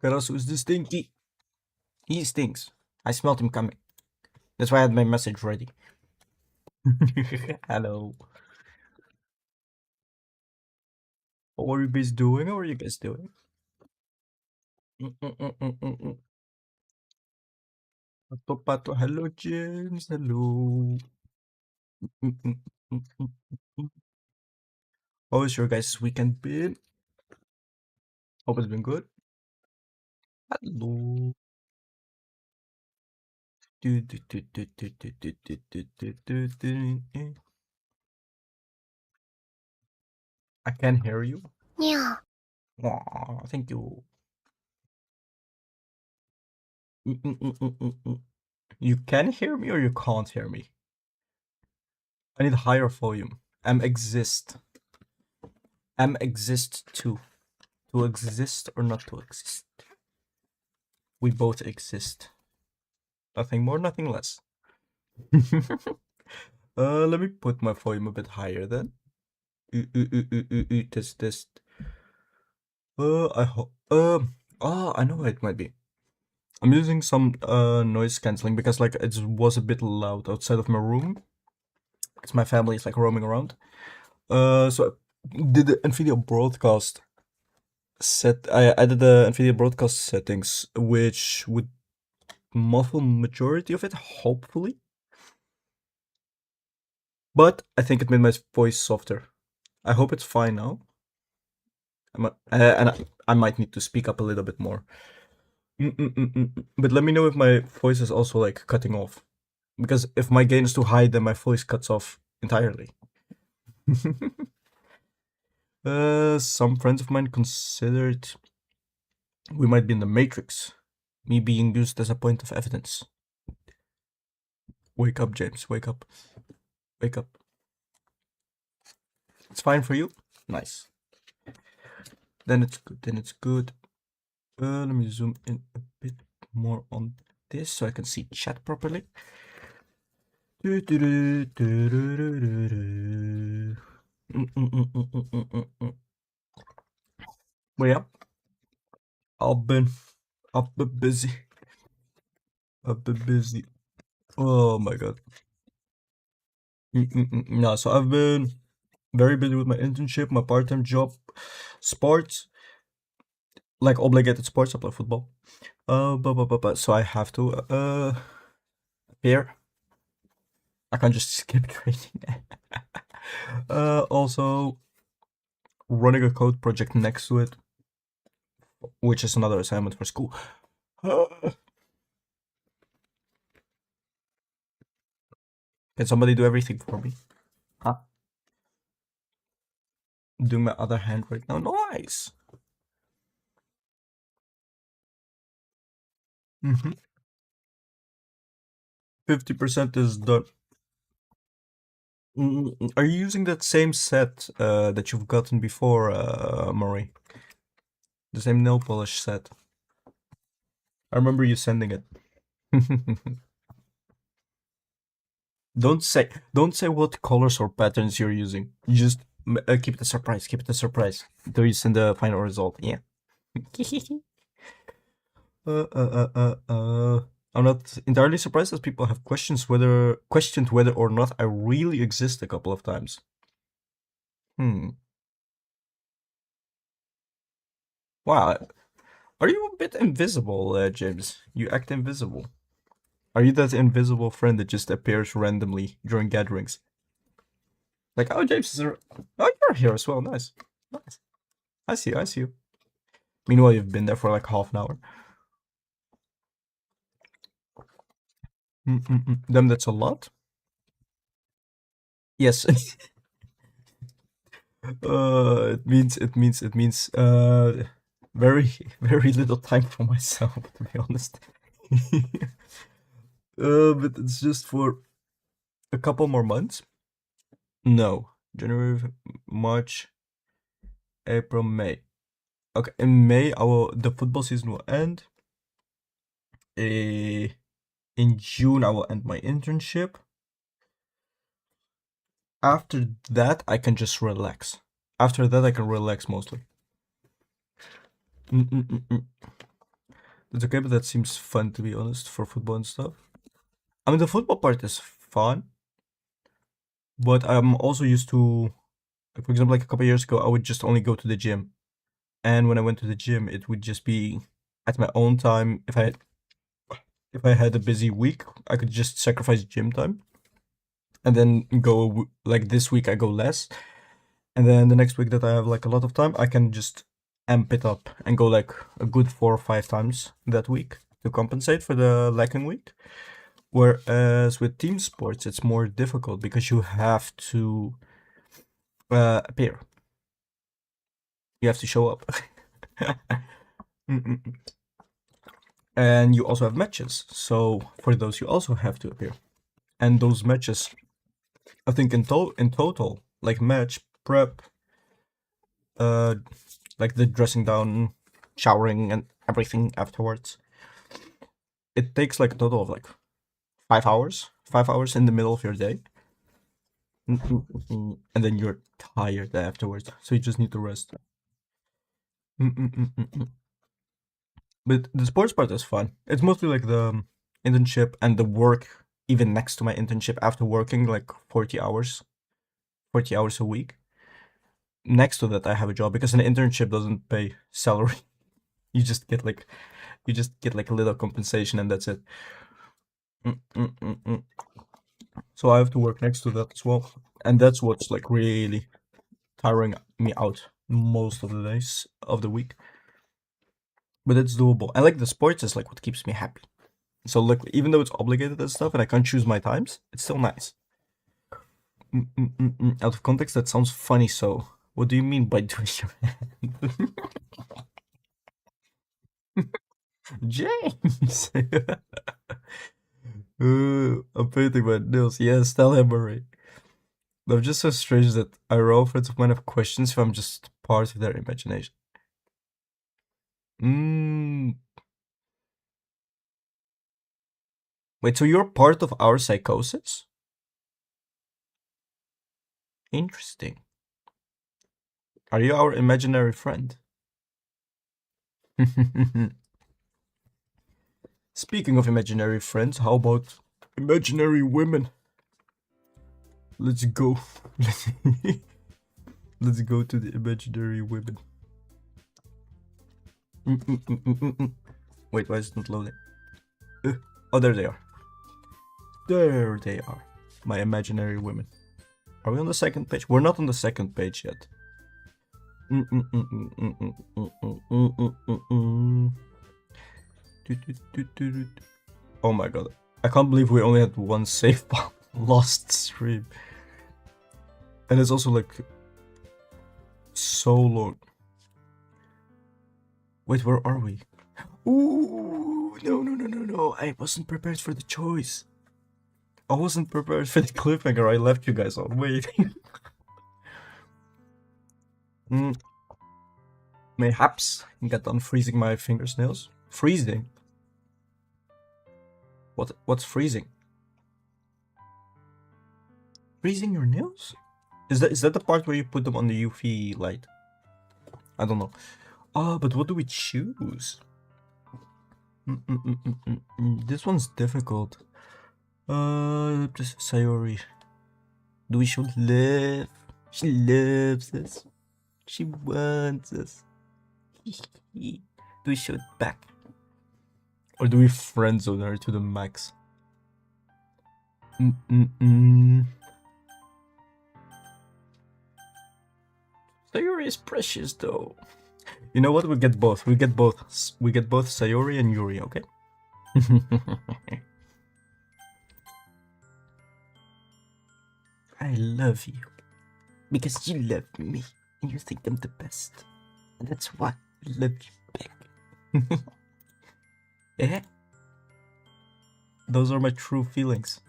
Karasu is the stinky. He stinks. I smelled him coming. That's why I had my message ready. Hello. What are you guys doing? How are you guys doing? Mm-mm-mm-mm-mm. Pato, pato. Hello, James. Hello. Mm-mm-mm-mm-mm. How has your guys' weekend been? Hope it's been good. Hello. Do, do, do, do, do, do, do, do, do, do, do, do. I can't hear you. Yeah. Aw, thank you. Mm-mm-mm-mm-mm. You can hear me or you can't hear me? I need higher volume. Exist. Exist too. To exist or not to exist. We both exist. Nothing more, nothing less. Let me put my volume a bit higher then. Test, test. I hope. I know what it might be. I'm using some noise cancelling because like it was a bit loud outside of my room because my family is like roaming around. So I did the NVIDIA broadcast I did the NVIDIA broadcast settings, which would muffle majority of it, hopefully. But I think it made my voice softer. I hope it's fine now. I might need to speak up a little bit more. But let me know if my voice is also like cutting off. Because if my gain is too high, then my voice cuts off entirely. Some friends of mine considered we might be in the Matrix. Me being used as a point of evidence. Wake up, James. Wake up. Wake up. It's fine for you? Nice. Then it's good. Then it's good. Let me zoom in a bit more on this so I can see chat properly. But yeah, I've been I've been busy. I've been busy. Oh my god. No, so I've been very busy with my internship, my part-time job, sports, like obligated sports. I play football. So I have to appear. I can't just skip training. Also running a code project next to it, which is another assignment for school. Can somebody do everything for me? Huh? Doing my other hand right now. Nice. 50% is done. Are you using that same set that you've gotten before, Murray? The same nail polish set. I remember you sending it. Don't say what colors or patterns you're using. You just keep it a surprise. Keep it a surprise until you send the final result. Yeah. uh, uh, uh, uh, uh. I'm not entirely surprised that people have questioned whether or not I really exist a couple of times. Hmm. Wow. Are you a bit invisible, James? You act invisible. Are you that invisible friend that just appears randomly during gatherings? Like, oh, James is. Oh, you're here as well. Nice. Nice. I see you. I see you. Meanwhile, you've been there for like half an hour. Then that's a lot. Yes. It means very very little time for myself, to be honest. But it's just for a couple more months. No, January, March, April, May. Okay, in May the football season will end. In June I will end my internship. After that I can just relax. After that I can relax mostly. It's okay, but that seems fun to be honest for football and stuff. I mean, the football part is fun, but I'm also used to, like, for example, like a couple years ago, I would just only go to the gym, and when I went to the gym, it would just be at my own time. If I had a busy week, I could just sacrifice gym time, and then go like this week I go less, and then the next week that I have like a lot of time, I can just amp it up and go like a good 4 or 5 times that week to compensate for the lacking week. Whereas with team sports, it's more difficult because you have to appear. You have to show up. Mm-mm. And you also have matches. So for those, you also have to appear. And those matches, I think in total, like match prep, uh, like the dressing down, showering, and everything afterwards, it takes like a total of like 5 hours. 5 hours in the middle of your day. And then you're tired afterwards, so you just need to rest. But the sports part is fun. It's mostly like the internship and the work, even next to my internship after working like 40 hours a week. Next to that, I have a job because an internship doesn't pay salary. You just get like a little compensation and that's it. So I have to work next to that as well, and that's what's like really tiring me out most of the days of the week. But it's doable. I like the sports is like what keeps me happy. So look, even though it's obligated and stuff, and I can't choose my times, it's still nice. Out of context, that sounds funny. So, what do you mean by doing your hand? James, I'm painting my nails. Yes, tell him, Marie. I'm just so strange that ARARA friends of mine have questions if I'm just part of their imagination. Mm. Wait, so you're part of our psychosis? Interesting. Are you our imaginary friend? Speaking of imaginary friends, how about imaginary women? Let's go. Let's go to the imaginary women. Wait, why is it not loading? Oh, there they are. There they are. My imaginary women. Are we on the second page? We're not on the second page yet. Oh my god. I can't believe we only had one save bomb. Lost stream. And it's also like so long. Wait, where are we? Ooh, no. I wasn't prepared for the choice. I wasn't prepared for the cliffhanger. I left you guys on waiting. Mayhaps get done freezing my fingernails. Freezing? What's freezing? Freezing your nails? Is that the part where you put them on the UV light? I don't know. Oh, but what do we choose? This one's difficult. This Sayori. Do we show love? She loves us. She wants us. Do we show it back? Or do we friendzone her to the max? Sayori is precious though. You know what? We get both. We get both Sayori and Yuri, okay? I love you. Because you love me. And you think I'm the best. And that's why I love you back. Yeah? Those are my true feelings.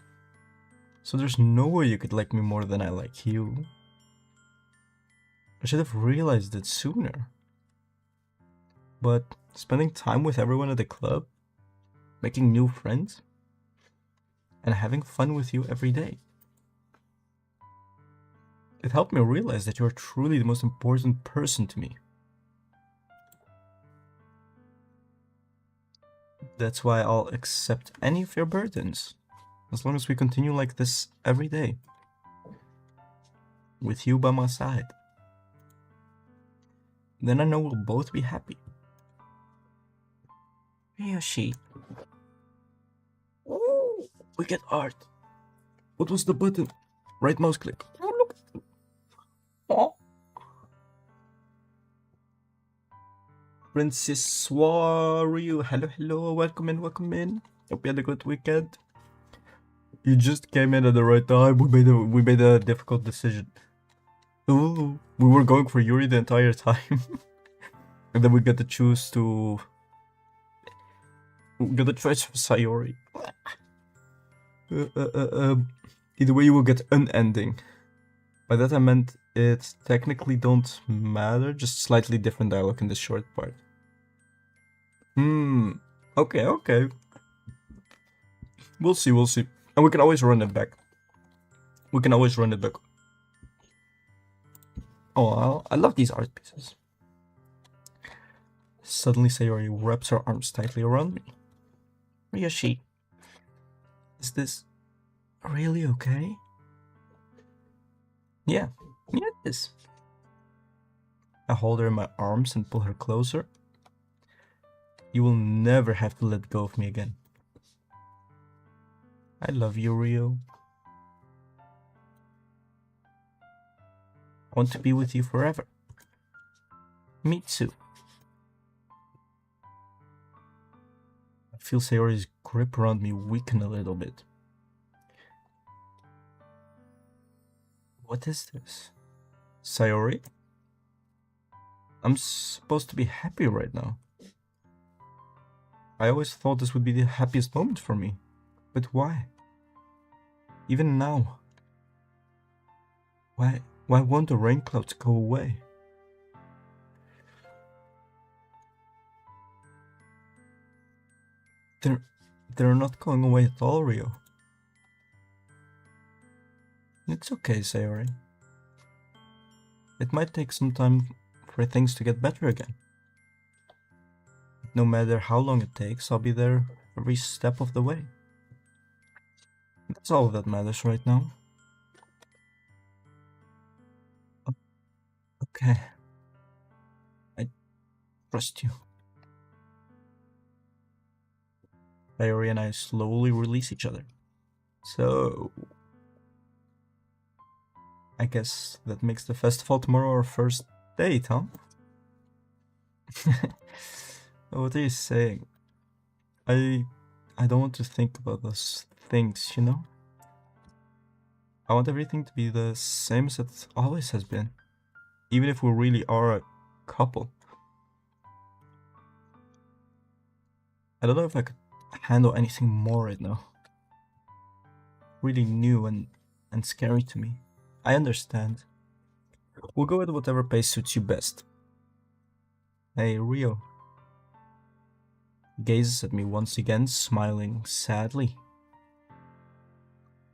So there's no way you could like me more than I like you. I should have realized it sooner. But spending time with everyone at the club, making new friends, and having fun with you every day. It helped me realize that you're truly the most important person to me. That's why I'll accept any of your burdens. As long as we continue like this every day. With you by my side. Then I know we'll both be happy. Yoshi. Oh, we get art. What was the button? Right mouse click. Oh, look. Oh. Princess Wario. Hello, hello. Welcome in, welcome in. Hope you had a good weekend. You just came in at the right time. We made a difficult decision. Ooh, we were going for Yuri the entire time. And then we get to choose to... We get the choice of Sayori. Either way, you will get an ending. By that I meant it technically don't matter, just slightly different dialogue in this short part. Okay, okay. We'll see, we'll see. And we can always run it back. We can always run it back. Oh, I love these art pieces. Suddenly Sayori wraps her arms tightly around me. Ryoshi, is this really okay? Yeah, it is. I hold her in my arms and pull her closer. You will never have to let go of me again. I love you, Ryo. I want to be with you forever. Me too. I feel Sayori's grip around me weaken a little bit. What is this? Sayori? I'm supposed to be happy right now. I always thought this would be the happiest moment for me. But why? Even now. Why won't the rain clouds go away? They're not going away at all, Ryo. It's okay, Sayori. It might take some time for things to get better again. No matter how long it takes, I'll be there every step of the way. That's all that matters right now. Okay. I trust you. Sayori and I slowly release each other. So... I guess that makes the festival tomorrow our first date, huh? What are you saying? I don't want to think about those things, you know? I want everything to be the same as it always has been. Even if we really are a couple. I don't know if I could handle anything more right now. Really new and scary to me. I understand. We'll go at whatever pace suits you best. Hey, Ryo. Gazes at me once again, smiling sadly.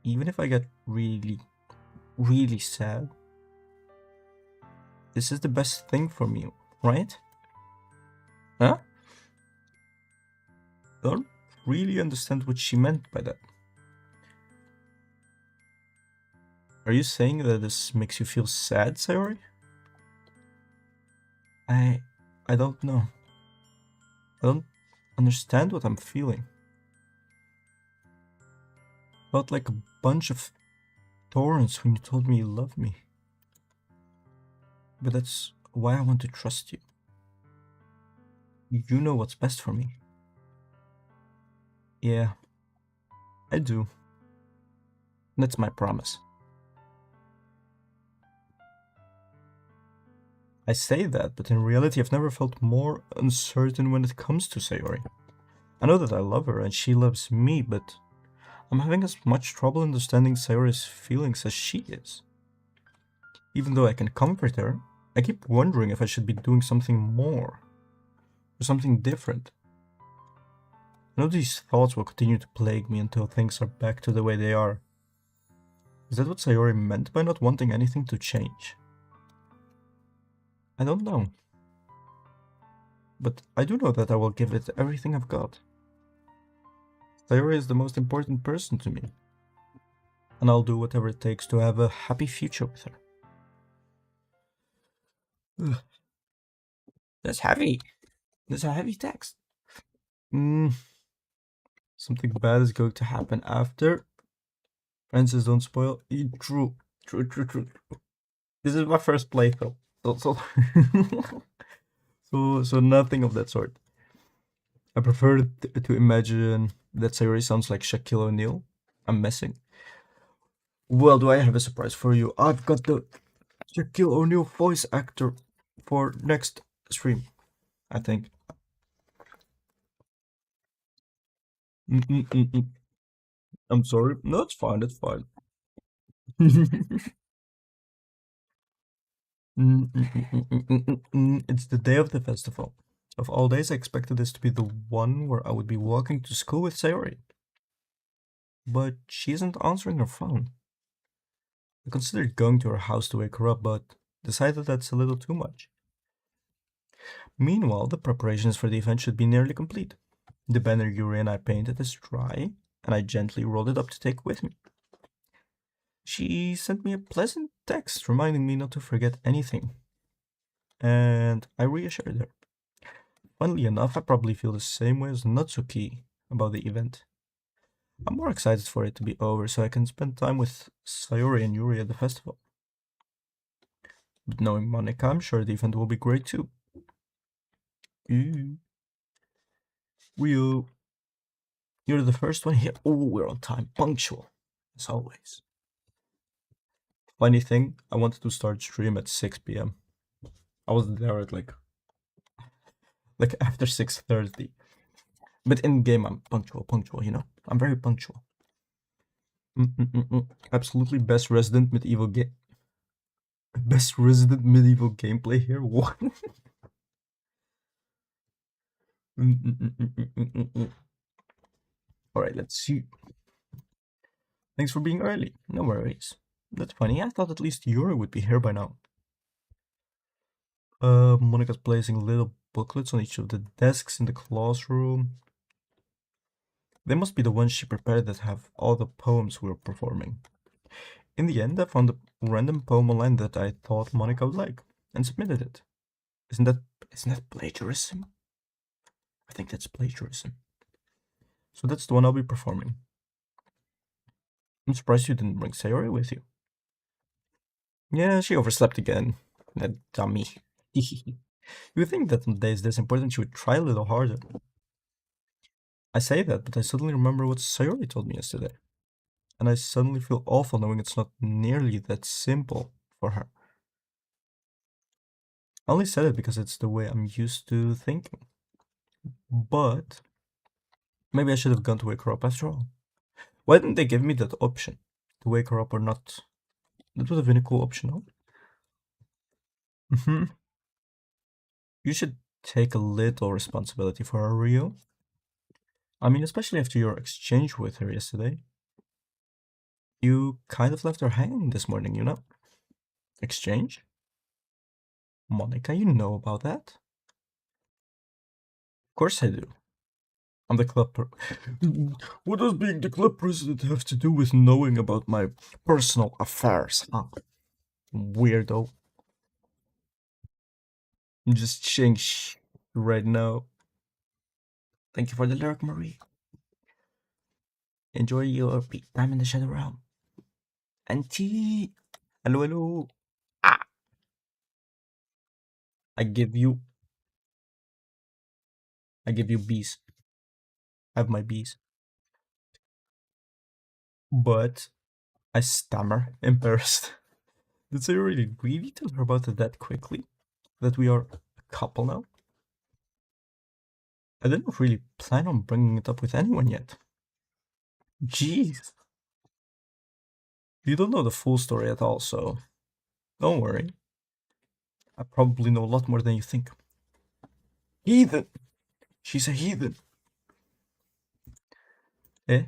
Even if I get really, really sad, this is the best thing for me, right? Huh? I don't really understand what she meant by that. Are you saying that this makes you feel sad, Sayori? I don't know. I don't understand what I'm feeling. Felt like a bunch of thorns when you told me you love me. But that's why I want to trust you. You know what's best for me. Yeah, I do. That's my promise. I say that, but in reality I've never felt more uncertain when it comes to Sayori. I know that I love her and she loves me, but I'm having as much trouble understanding Sayori's feelings as she is. Even though I can comfort her, I keep wondering if I should be doing something more, or something different. I know these thoughts will continue to plague me until things are back to the way they are. Is that what Sayori meant by not wanting anything to change? I don't know. But I do know that I will give it everything I've got. Sayori is the most important person to me, and I'll do whatever it takes to have a happy future with her. Ugh, that's heavy. That's a heavy text. Mm, something bad is going to happen after. Francis, don't spoil. True, true. This is my first playthrough, so so nothing of that sort. I prefer to imagine that Sayori sounds like Shaquille O'Neal. I'm messing. Well, do I have a surprise for you? I've got the Shaquille O'Neal voice actor for next stream, I think. Mm-mm-mm-mm. I'm sorry. No, it's fine. It's fine. It's the day of the festival. Of all days, I expected this to be the one where I would be walking to school with Sayori. But she isn't answering her phone. I considered going to her house to wake her up, but decided that's a little too much. Meanwhile, the preparations for the event should be nearly complete. The banner Yuri and I painted is dry, and I gently rolled it up to take with me. She sent me a pleasant text reminding me not to forget anything, and I reassured her. Funnily enough, I probably feel the same way as Natsuki about the event. I'm more excited for it to be over so I can spend time with Sayori and Yuri at the festival. But knowing Monica, I'm sure the event will be great too. Ooh. Rio, you're the first one here. Oh, we're on time, punctual, as always. Funny thing, I wanted to start stream at 6 p.m. I was there at like after 6:30. But in game, I'm punctual, you know? I'm very punctual. Absolutely best Resident Medieval gameplay here. What? All right, let's see. Thanks for being early. No worries. That's funny. I thought at least Yuri would be here by now. Monica's placing little booklets on each of the desks in the classroom. They must be the ones she prepared that have all the poems we were performing. In the end, I found a random poem online that I thought Monica would like and submitted it. Isn't that isn't that plagiarism? I think that's plagiarism. So that's the one I'll be performing. I'm surprised you didn't bring Sayori with you. Yeah, she overslept again. That dummy. You would think that on days this important she would try a little harder. I say that, but I suddenly remember what Sayori told me yesterday. And I suddenly feel awful knowing it's not nearly that simple for her. I only said it because it's the way I'm used to thinking. But maybe I should have gone to wake her up after all. Why didn't they give me that option? To wake her up or not? That would have been a cool option, no? You should take a little responsibility for her, Rio. I mean, especially after your exchange with her yesterday. You kind of left her hanging this morning, you know? Exchange? Monica, you know about that? Of course I do. I'm the What does being the club president have to do with knowing about my personal affairs, huh? Weirdo. I'm just saying right now. Thank you for the lyric, Marie. Enjoy your time in the Shadow Realm. Auntie! Hello. Ah! I give you I give you bees. I have my bees. But I stammer, embarrassed. Did I really tell her about it that quickly? That we are a couple now? I didn't really plan on bringing it up with anyone yet. Jeez. You don't know the full story at all, so don't worry. I probably know a lot more than you think. Heathen! She's a heathen. Eh?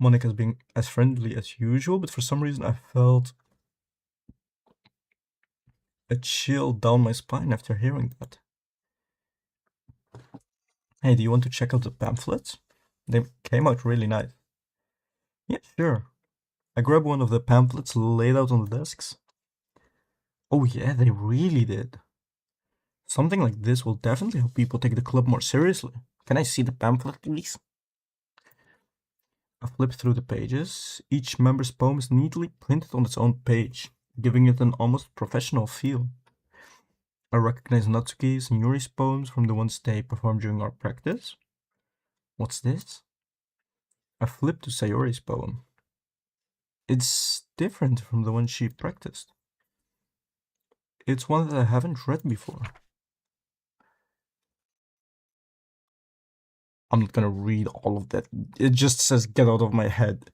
Monica's being as friendly as usual, but for some reason I felt a chill down my spine after hearing that. Hey, do you want to check out the pamphlets? They came out really nice. Yeah, sure. I grabbed one of the pamphlets laid out on the desks. Oh yeah, they really did. Something like this will definitely help people take the club more seriously. Can I see the pamphlet, please? I flipped through the pages. Each member's poem is neatly printed on its own page, giving it an almost professional feel. I recognize Natsuki's and Yuri's poems from the ones they performed during our practice. What's this? I flipped to Sayori's poem. It's different from the one she practiced. It's one that I haven't read before. I'm not gonna read all of that. It just says get out of my head.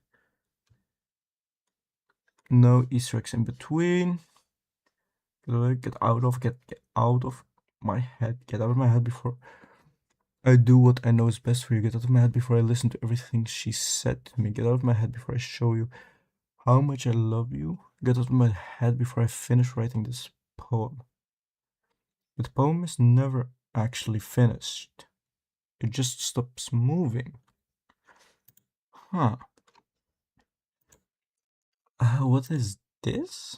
No Easter eggs in between. Get out of my head. Get out of my head before I do what I know is best for you. Get out of my head before I listen to everything she said to me. Get out of my head before I show you how much I love you. Get out of my head before I finish writing this poem. But the poem is never actually finished. It just stops moving. Huh. What is this?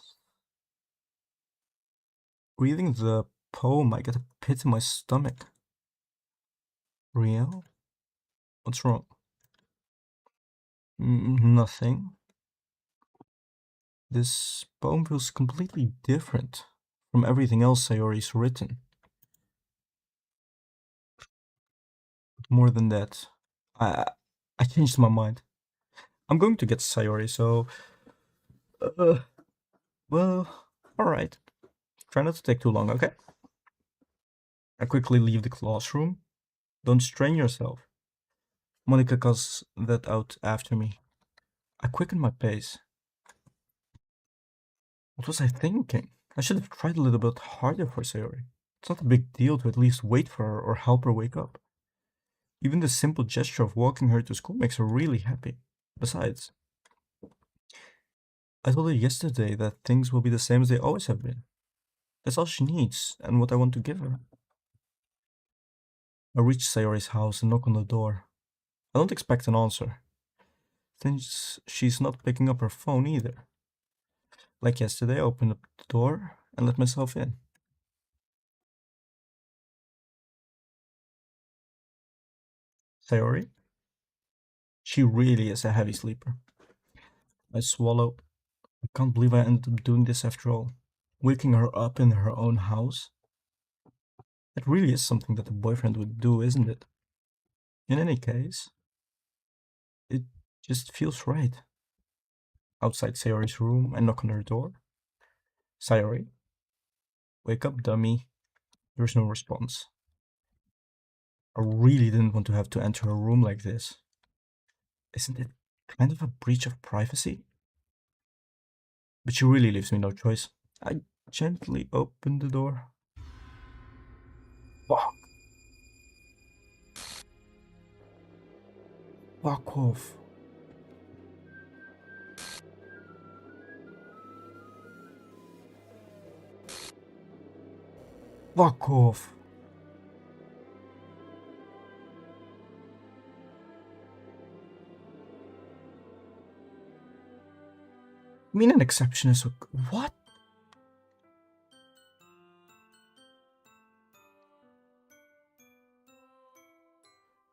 Reading the poem, I get a pit in my stomach. Real? What's wrong? Nothing. This poem feels completely different from everything else Sayori's written. More than that, I I changed my mind. I'm going to get Sayori, so uh, well, all right. Try not to take too long, okay? I quickly leave the classroom. Don't strain yourself. Monica calls that out after me. I quicken my pace. What was I thinking? I should have tried a little bit harder for Sayori. It's not a big deal to at least wait for her or help her wake up. Even the simple gesture of walking her to school makes her really happy. Besides, I told her yesterday that things will be the same as they always have been. That's all she needs, and what I want to give her. I reach Sayori's house and knock on the door. I don't expect an answer, since she's not picking up her phone either. Like yesterday, I opened up the door and let myself in. Sayori? She really is a heavy sleeper. I swallow. I can't believe I ended up doing this after all. Waking her up in her own house? It really is something that a boyfriend would do, isn't it? In any case, it just feels right. Outside Sayori's room, I knock on her door. Sayori, wake up, dummy. There's no response. I really didn't want to have to enter her room like this. Isn't it kind of a breach of privacy? But she really leaves me no choice. I gently open the door. Fuck. Fuck off. Fuck off. I mean, an exception is what?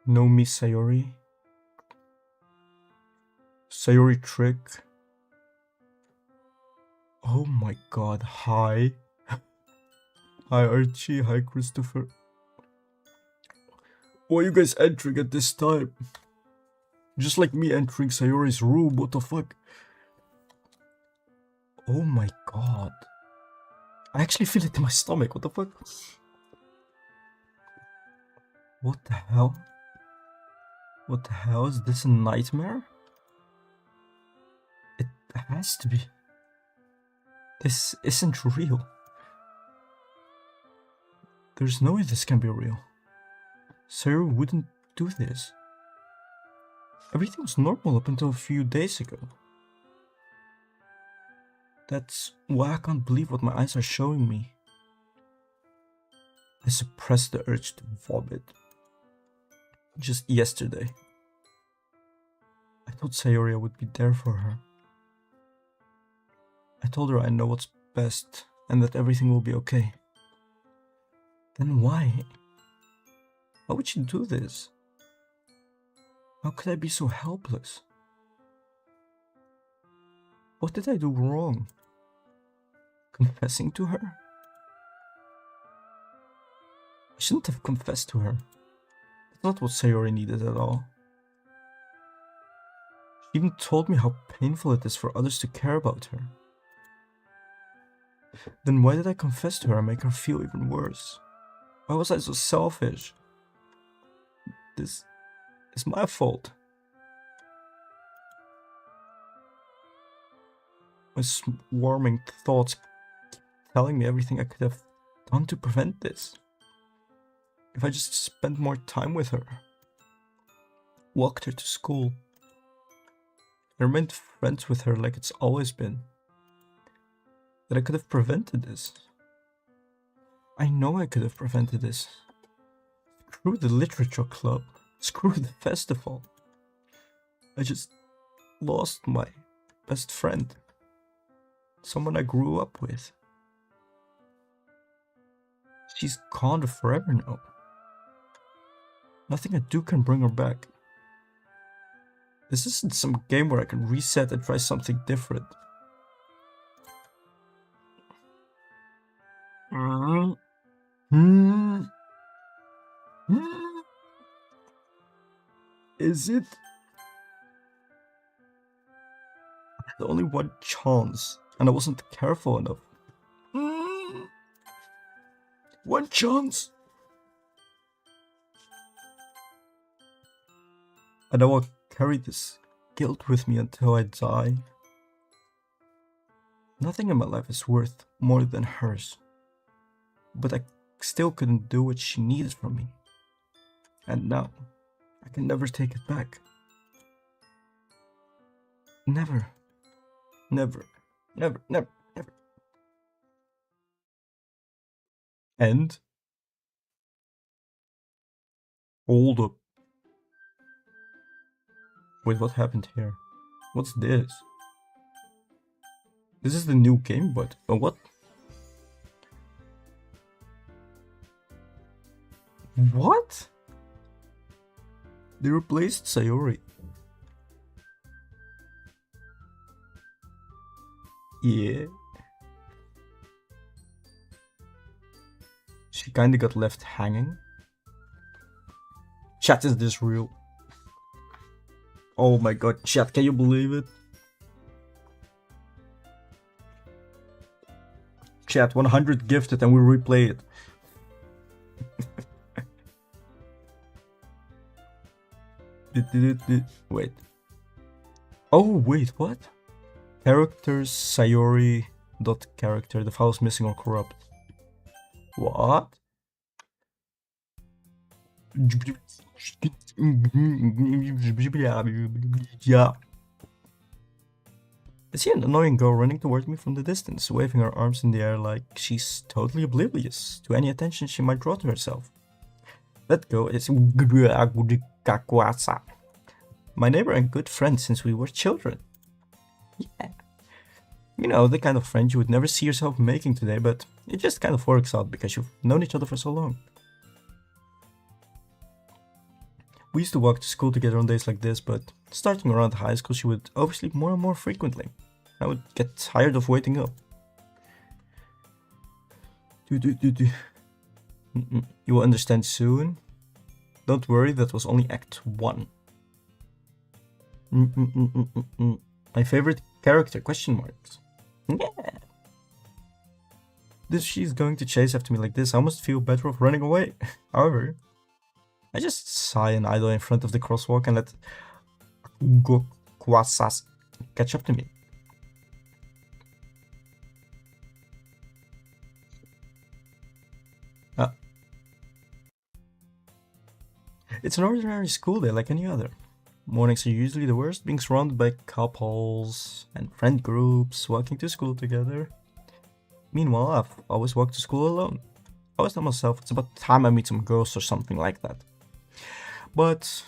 No Miss Sayori. Sayori trick. Oh my god, hi. Hi Archie, hi Christopher. Why are you guys entering at this time? Just like me entering Sayori's room, what the fuck? Oh my god. I actually feel it in my stomach, what the fuck? What the hell? What the hell? Is this a nightmare? It has to be. This isn't real. There's no way this can be real. Sayori wouldn't do this. Everything was normal up until a few days ago. That's why I can't believe what my eyes are showing me. I suppressed the urge to vomit. just yesterday. I told Sayori I would be there for her. I told her I know what's best and that everything will be okay. Then why? Why would she do this? How could I be so helpless? What did I do wrong? Confessing to her? I shouldn't have confessed to her. That's not what Sayori needed at all. She even told me how painful it is for others to care about her. Then why did I confess to her and make her feel even worse? Why was I so selfish? This is my fault. My swarming thoughts keep telling me everything I could have done to prevent this. If I just spent more time with her, walked her to school, and remained friends with her like it's always been, that I could have prevented this. I know I could have prevented this. Screw the literature club. Screw the festival. I just lost my best friend. Someone I grew up with. She's gone forever now. Nothing I do can bring her back. This isn't some game where I can reset and try something different. Is it? I had only one chance, and I wasn't careful enough. One chance! And I will carry this guilt with me until I die. Nothing in my life is worth more than hers. But I still couldn't do what she needed from me. And now, I can never take it back. Never. Never. Never. Never. Never. And? Hold up. Wait, what happened here? What's this? This is the new game, but what? What? They replaced Sayori. Yeah. She kinda got left hanging. Chat, is this real? Oh my god, chat, can you believe it? Chat, 100 gifted and we replay it. Wait. Oh, wait, what? Characters Sayori .character. The file is missing or corrupt. What? Yeah. I see an annoying girl running towards me from the distance, waving her arms in the air like she's totally oblivious to any attention she might draw to herself. That girl is my neighbor and good friend since we were children. Yeah. You know, the kind of friend you would never see yourself making today, but it just kind of works out because you've known each other for so long. We used to walk to school together on days like this, but starting around high school she would oversleep more and more frequently. I would get tired of waking up. You will understand soon. Don't worry, that was only Act 1. My favorite character, question marks. Yeah. If she's going to chase after me like this, I almost feel better off running away. However, I just sigh and idle in front of the crosswalk and let Gokwasas catch up to me. It's an ordinary school day like any other. Mornings are usually the worst, being surrounded by couples and friend groups walking to school together. Meanwhile, I've always walked to school alone. I always tell myself it's about time I meet some girls or something like that. But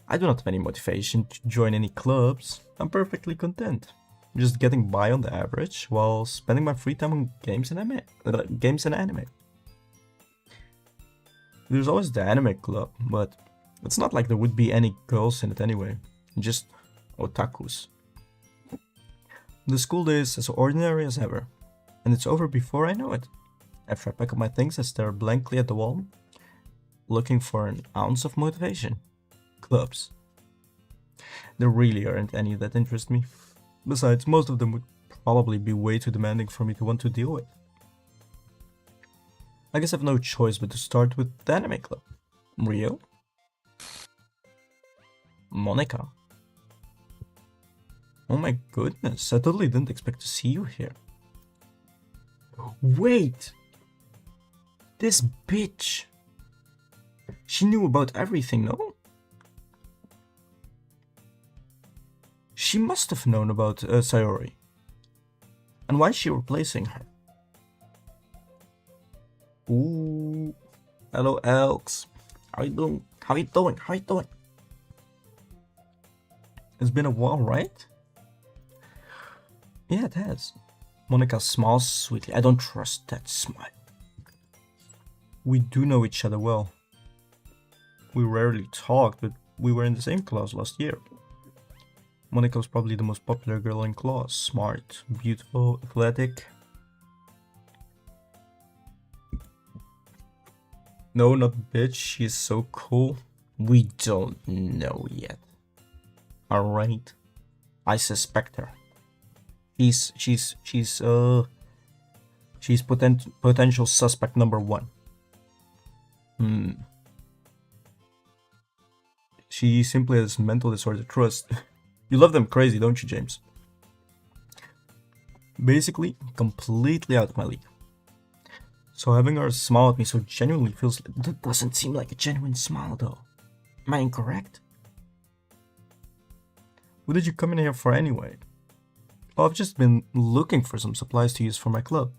I do not have any motivation to join any clubs. I'm perfectly content, just getting by on the average while spending my free time on games and anime. There's always the anime club, but it's not like there would be any girls in it anyway, just otakus. The school day is as ordinary as ever, and it's over before I know it. After I pack up my things, I stare blankly at the wall, looking for an ounce of motivation. Clubs. There really aren't any that interest me. Besides, most of them would probably be way too demanding for me to want to deal with. I guess I have no choice but to start with the anime club. Rio? Monica? Oh my goodness, I totally didn't expect to see you here. Wait! This bitch! She knew about everything, no? She must have known about Sayori. And why is she replacing her? Ooh. Hello, Elks. How you doing? How you doing? How you doing? It's been a while, right? Yeah, it has. Monica smiles sweetly. I don't trust that smile. We do know each other well. We rarely talked, but we were in the same class last year. Monica was probably the most popular girl in class. Smart, beautiful, athletic. No, not bitch. She is so cool. We don't know yet. Alright. I suspect her. She's potential suspect number 1. She simply has mental disorder. Trust. You love them crazy, don't you, James? Basically, completely out of my league. So having her smile at me so genuinely feels... That doesn't seem like a genuine smile, though. Am I incorrect? What did you come in here for anyway? Oh, I've just been looking for some supplies to use for my club.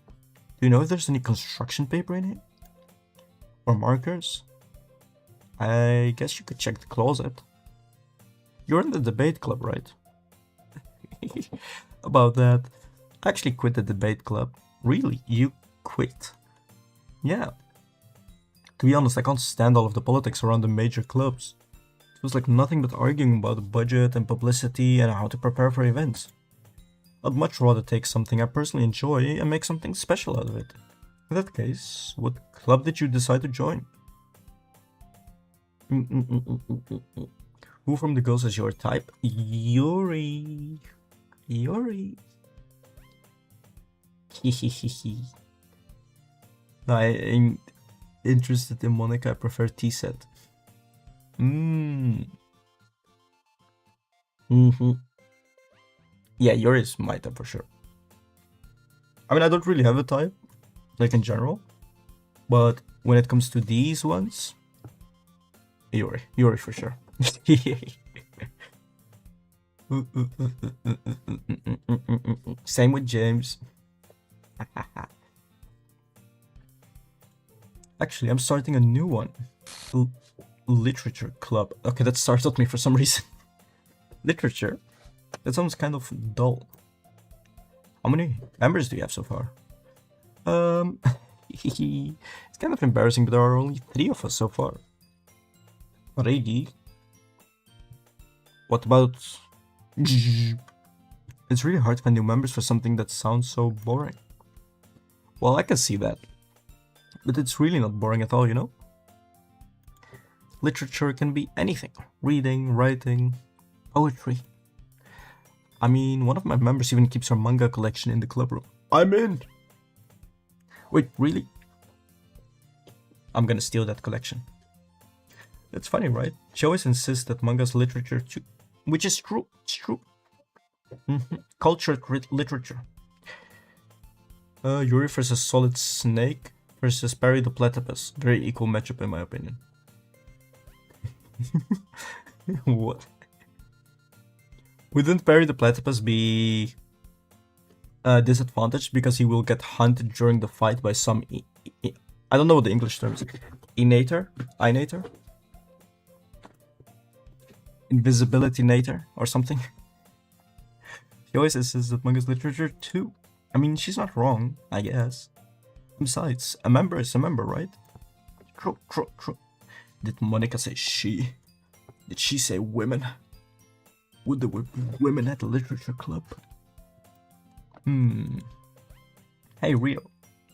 Do you know if there's any construction paper in here? Or markers? I guess you could check the closet. You're in the debate club, right? About that, I actually quit the debate club. Really? You quit? Yeah. To be honest, I can't stand all of the politics around the major clubs. It was like nothing but arguing about the budget and publicity and how to prepare for events. I'd much rather take something I personally enjoy and make something special out of it. In that case, what club did you decide to join? Who from the girls is your type? Yuri. Yuri. Hehehehe. I'm interested in Monica. I prefer T-set. Yeah, Yuri's my type for sure. I mean, I don't really have a type, like in general. But when it comes to these ones, Yuri for sure. Same with James. Actually, I'm starting a new one. Literature club. Okay, that startled me for some reason. Literature? That sounds kind of dull. How many members do you have so far? It's kind of embarrassing, but there are only 3 of us so far. Already? What about... It's really hard to find new members for something that sounds so boring. Well, I can see that. But it's really not boring at all, you know? Literature can be anything. Reading, writing, poetry. I mean, one of my members even keeps her manga collection in the club room. I'm in! Wait, really? I'm gonna steal that collection. That's funny, right? She always insists that manga's literature too. Which is true. It's true. Cultured literature. Yuri versus Solid Snake versus Perry the Platypus. Very equal matchup in my opinion. What? Wouldn't Perry the Platypus be disadvantaged because he will get hunted during the fight by some... I don't know what the English term is. Inator? invisibility nator or something. She always says that manga's literature too. I mean, she's not wrong, I guess. Besides, a member is a member, right? True, true, true. Did Monica say she? Did she say women? Would there be women at the literature club? Hey, Rio.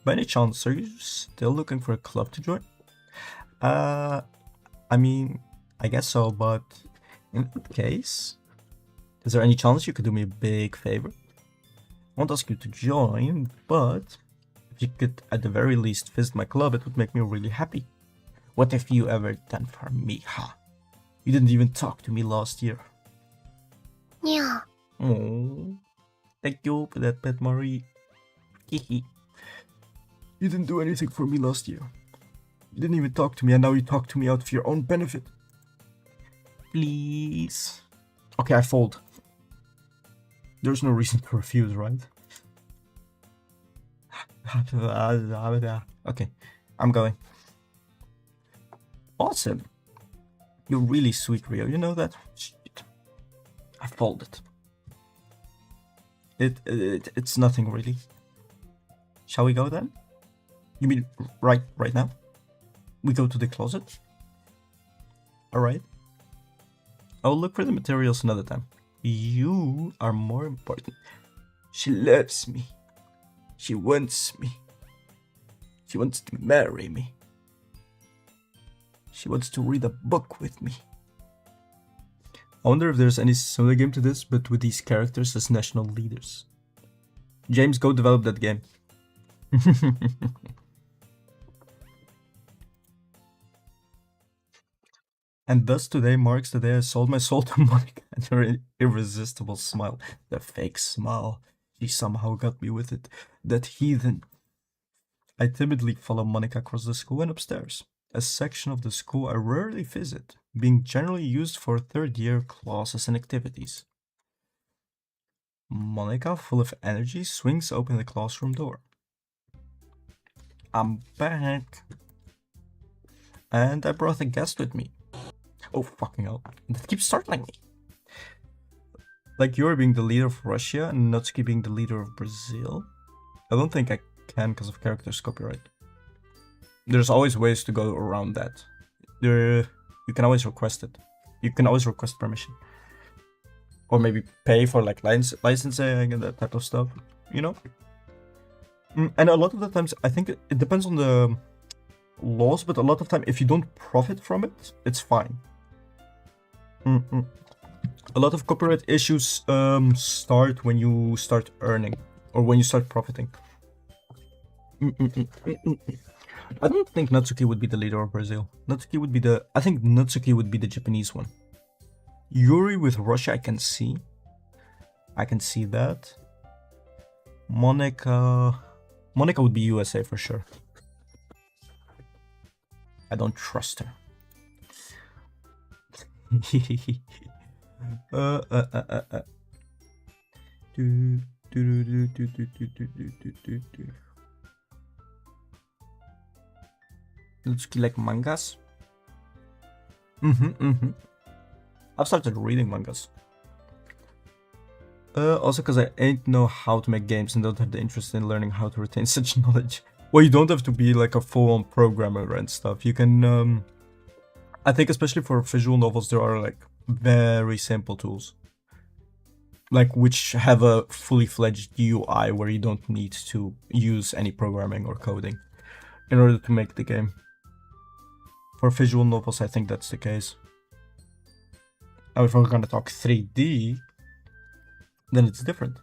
By any chance, are you still looking for a club to join? I mean, I guess so, but in that case, is there any chance you could do me a big favor? I won't ask you to join, but if you could at the very least visit my club, it would make me really happy. What have you ever done for me, huh? You didn't even talk to me last year. Yeah. Oh, thank you for that, pet Marie. Hehe. You didn't do anything for me last year. You didn't even talk to me, and now you talk to me out of your own benefit. Please. Okay, I fold. There's no reason to refuse, right? Okay, I'm going. Awesome. You're really sweet, Rio. You know that? Shit. I folded. It's nothing really. Shall we go then? You mean right now? We go to the closet? Alright. I'll look for the materials another time. You are more important. She loves me. She wants me. She wants to marry me. She wants to read a book with me. I wonder if there's any similar game to this, but with these characters as national leaders. James, go develop that game. And thus today marks the day I sold my soul to Monica and her irresistible smile. The fake smile. She somehow got me with it. That heathen. I timidly follow Monica across the school and upstairs. A section of the school I rarely visit, being generally used for third-year classes and activities. Monica, full of energy, swings open the classroom door. I'm back. And I brought a guest with me. Oh, fucking hell. That keeps startling me. Like you're being the leader of Russia and Natsuki being the leader of Brazil. I don't think I can because of character's copyright. There's always ways to go around that. You can always request it. You can always request permission. Or maybe pay for like licensing and that type of stuff, you know? And a lot of the times, I think it depends on the laws, but a lot of time, if you don't profit from it, it's fine. A lot of copyright issues start when you start earning, or when you start profiting. I don't think Natsuki would be the leader of Brazil. Natsuki would be I think Natsuki would be the Japanese one. Yuri with Russia, I can see. I can see that. Monica would be USA for sure. I don't trust her. Natsuki like mangas? I've started reading mangas. Also because I ain't know how to make games and don't have the interest in learning how to retain such knowledge. Well, you don't have to be like a full-on programmer and stuff. You can, I think especially for visual novels, there are like very simple tools. Like which have a fully fledged UI where you don't need to use any programming or coding in order to make the game. For visual novels, I think that's the case. Now, if we're gonna talk 3D, then it's different.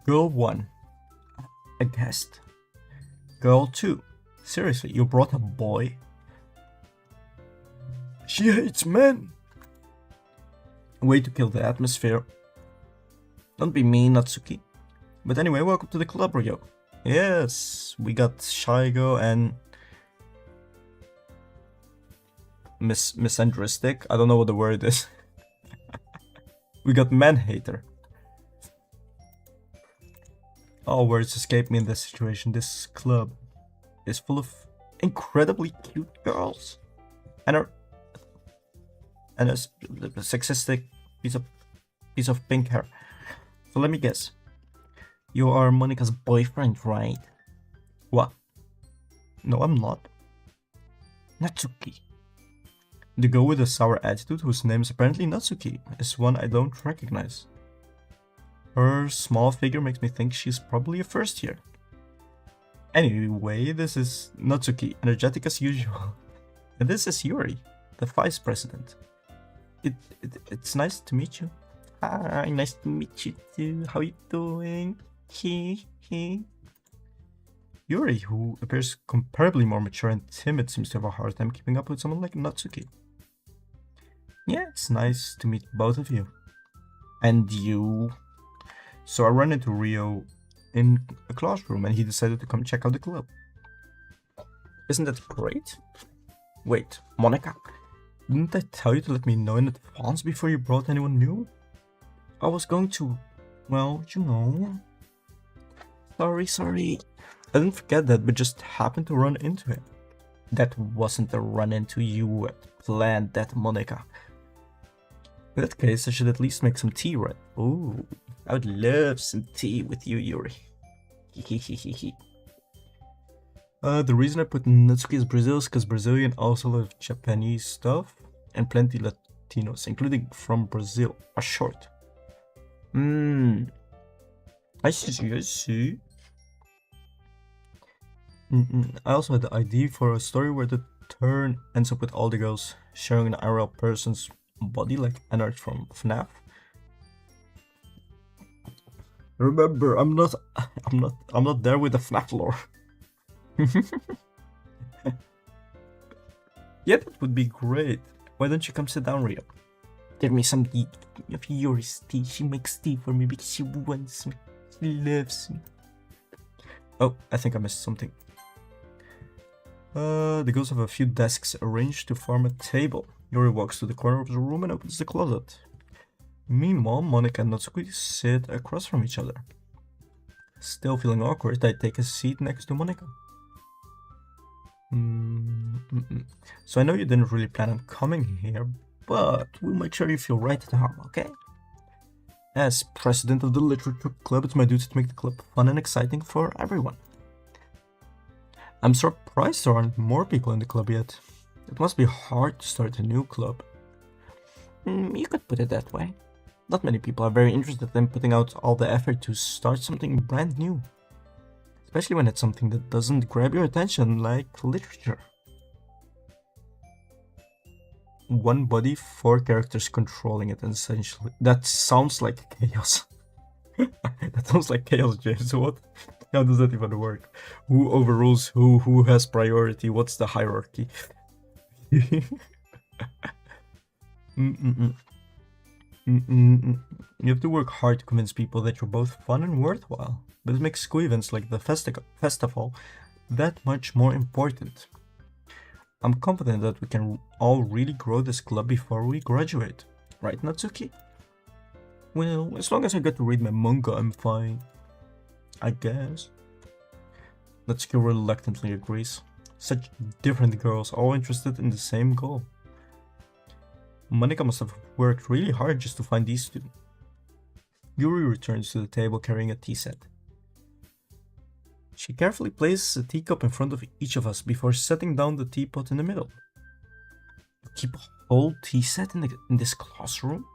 Girl 1, a guest. Girl 2, seriously, you brought a boy? She hates men. Way to kill the atmosphere. Don't be mean, Natsuki. But anyway, welcome to the club, Rio. Yes, we got Shigo and misandristic. I don't know what the word is. We got man-hater. Oh, words escape me in this situation. This club is full of incredibly cute girls. And and a sexistic piece of pink hair. So let me guess. You are Monika's boyfriend, right? What? No, I'm not. Natsuki. The girl with a sour attitude, whose name is apparently Natsuki, is one I don't recognize. Her small figure makes me think she's probably a first year. Anyway, this is Natsuki, energetic as usual. And this is Yuri, the vice president. It's nice to meet you. Hi, nice to meet you too. How you doing? He. Yuri, who appears comparably more mature and timid, seems to have a hard time keeping up with someone like Natsuki. Yeah, it's nice to meet both of you. And you. So I ran into Rio in a classroom and he decided to come check out the club. Isn't that great? Wait, Monika, didn't I tell you to let me know in advance before you brought anyone new? I was going to, well, you know. Sorry. I didn't forget that, but just happened to run into him. That wasn't a run into, you had planned that, Monika. In that case, I should at least make some tea, right? Ooh, I would love some tea with you, Yuri. The reason I put Natsuki as Brazil is because Brazilian also love Japanese stuff, and plenty Latinos, including from Brazil, are short. I see. I also had the idea for a story where the turn ends up with all the girls sharing an IRL person's body like Ennard from FNAF. Remember, I'm not there with the FNAF lore. Yeah, that would be great. Why don't you come sit down, Rio? Give me some tea. Of Yuri's tea. She makes tea for me because she wants me. She loves me. Oh, I think I missed something. The girls have a few desks arranged to form a table. Yuri walks to the corner of the room and opens the closet. Meanwhile, Monika and Natsuki sit across from each other. Still feeling awkward, I take a seat next to Monika. So I know you didn't really plan on coming here, but we'll make sure you feel right at home, okay? As president of the literature club, it's my duty to make the club fun and exciting for everyone. I'm surprised there aren't more people in the club yet. It must be hard to start a new club. You could put it that way. Not many people are very interested in putting out all the effort to start something brand new. Especially when it's something that doesn't grab your attention, like literature. One body, 4 characters controlling it, essentially. That sounds like chaos. That sounds like chaos, James. What? How does that even work? Who overrules who? Who has priority? What's the hierarchy? You have to work hard to convince people that you're both fun and worthwhile, but it makes school events like the festival that much more important. I'm confident that we can all really grow this club before we graduate. Right, Natsuki? Well, as long as I get to read my manga, I'm fine. I guess. Natsuki reluctantly agrees. Such different girls, all interested in the same goal. Monika must have worked really hard just to find these two. Yuri returns to the table carrying a tea set. She carefully places a teacup in front of each of us before setting down the teapot in the middle. You keep a whole tea set in this classroom?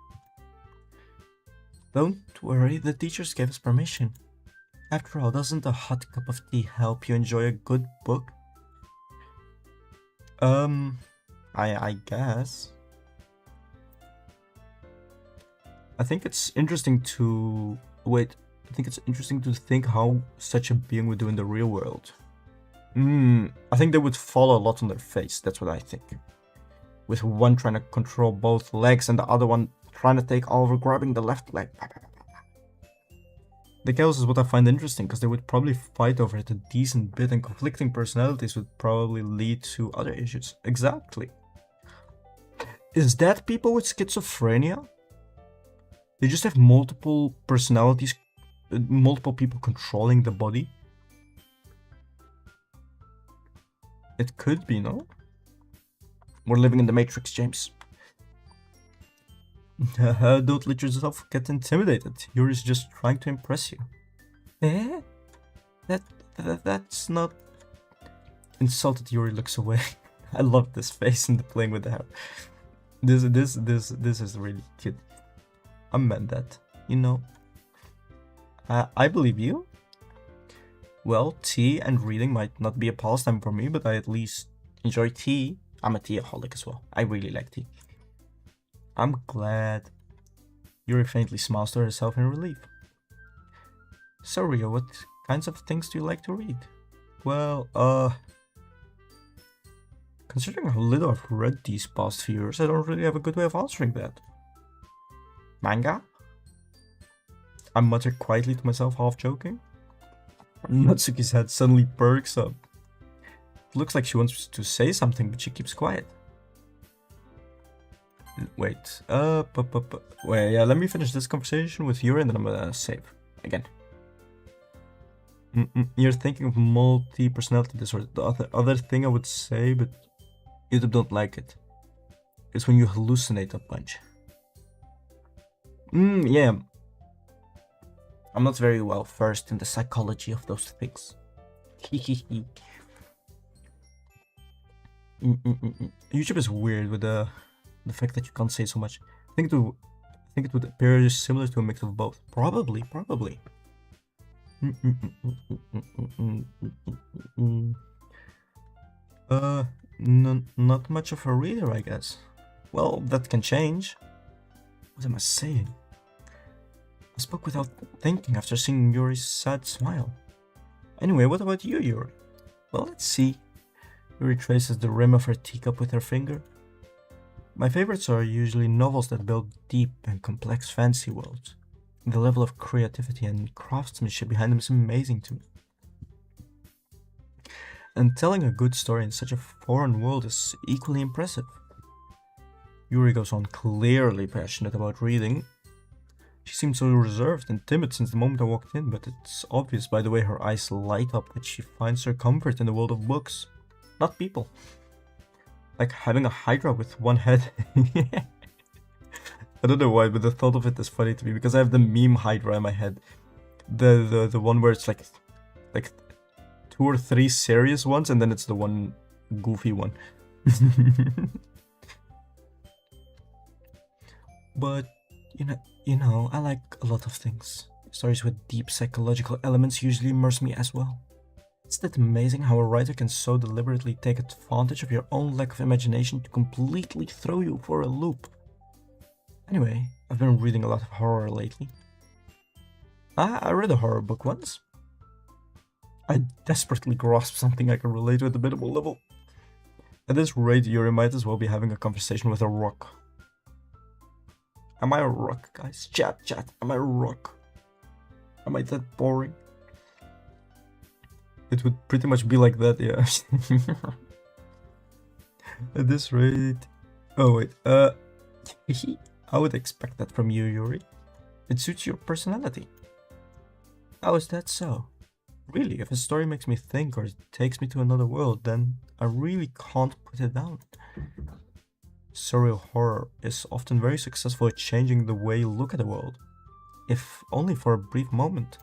Don't worry, the teachers gave us permission. After all, doesn't a hot cup of tea help you enjoy a good book? I guess. I think it's interesting to think how such a being would do in the real world. I think they would fall a lot on their face, that's what I think. With one trying to control both legs and the other one trying to take over, grabbing the left leg. The chaos is what I find interesting, because they would probably fight over it a decent bit, and conflicting personalities would probably lead to other issues. Exactly. Is that people with schizophrenia? They just have multiple personalities, multiple people controlling the body? It could be, no? We're living in the Matrix, James. Don't let yourself get intimidated. Yuri's just trying to impress you. Eh? That's not... Insulted Yuri looks away. I love this face and the playing with the hair. This is really cute. I meant that, you know. I believe you. Well, tea and reading might not be a pastime for me, but I at least enjoy tea. I'm a teaaholic as well. I really like tea. I'm glad. Yuri faintly smiles to herself in relief. So, Rio, what kinds of things do you like to read? Well, considering how little I've read these past few years, I don't really have a good way of answering that. Manga? I mutter quietly to myself, half joking. Natsuki's head suddenly perks up. It looks like she wants to say something, but she keeps quiet. Wait, wait, yeah, let me finish this conversation with Yuri and then I'm gonna save again. You're thinking of multi-personality disorder. The other thing I would say, but you don't like it, is when you hallucinate a bunch. Yeah. I'm not very well versed in the psychology of those things. YouTube is weird with the fact that you can't say so much. I think it would appear similar to a mix of both. Probably. Not much of a reader, I guess. Well, that can change. What am I saying? I spoke without thinking after seeing Yuri's sad smile. Anyway, what about you, Yuri? Well, let's see. Yuri traces the rim of her teacup with her finger. My favorites are usually novels that build deep and complex fantasy worlds. The level of creativity and craftsmanship behind them is amazing to me. And telling a good story in such a foreign world is equally impressive. Yuri goes on, clearly passionate about reading. She seemed so reserved and timid since the moment I walked in, but it's obvious by the way her eyes light up that she finds her comfort in the world of books, not people. Like having a hydra with one head. I don't know why, but the thought of it is funny to me because I have the meme hydra in my head. The one where it's like 2 or 3 serious ones and then it's the one goofy one. But you know, I like a lot of things. Stories with deep psychological elements usually immerse me as well. Isn't it amazing how a writer can so deliberately take advantage of your own lack of imagination to completely throw you for a loop? Anyway, I've been reading a lot of horror lately. I read a horror book once. I desperately grasped something I can relate to at a minimal level. At this rate, Yuri might as well be having a conversation with a rock. Am I a rock, guys? Chat, am I a rock? Am I that boring? It would pretty much be like that, yeah. At this rate... Oh, wait, I would expect that from you, Yuri. It suits your personality. How is that so? Really, if a story makes me think or takes me to another world, then I really can't put it down. Surreal horror is often very successful at changing the way you look at the world, if only for a brief moment.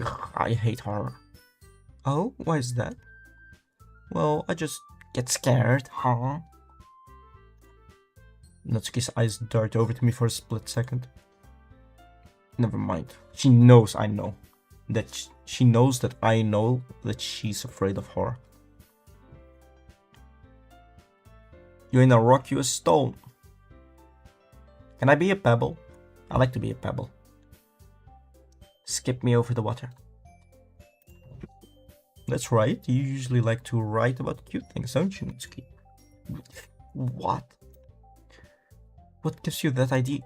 Ugh, I hate horror. Oh, why is that? Well, I just get scared, huh? Natsuki's eyes dart over to me for a split second. Never mind. She knows I know. She knows that I know that she's afraid of horror. You ain't a rock, you a stone. Can I be a pebble? I like to be a pebble. Skip me over the water. That's right, you usually like to write about cute things, don't you, Natsuki? What? What gives you that idea?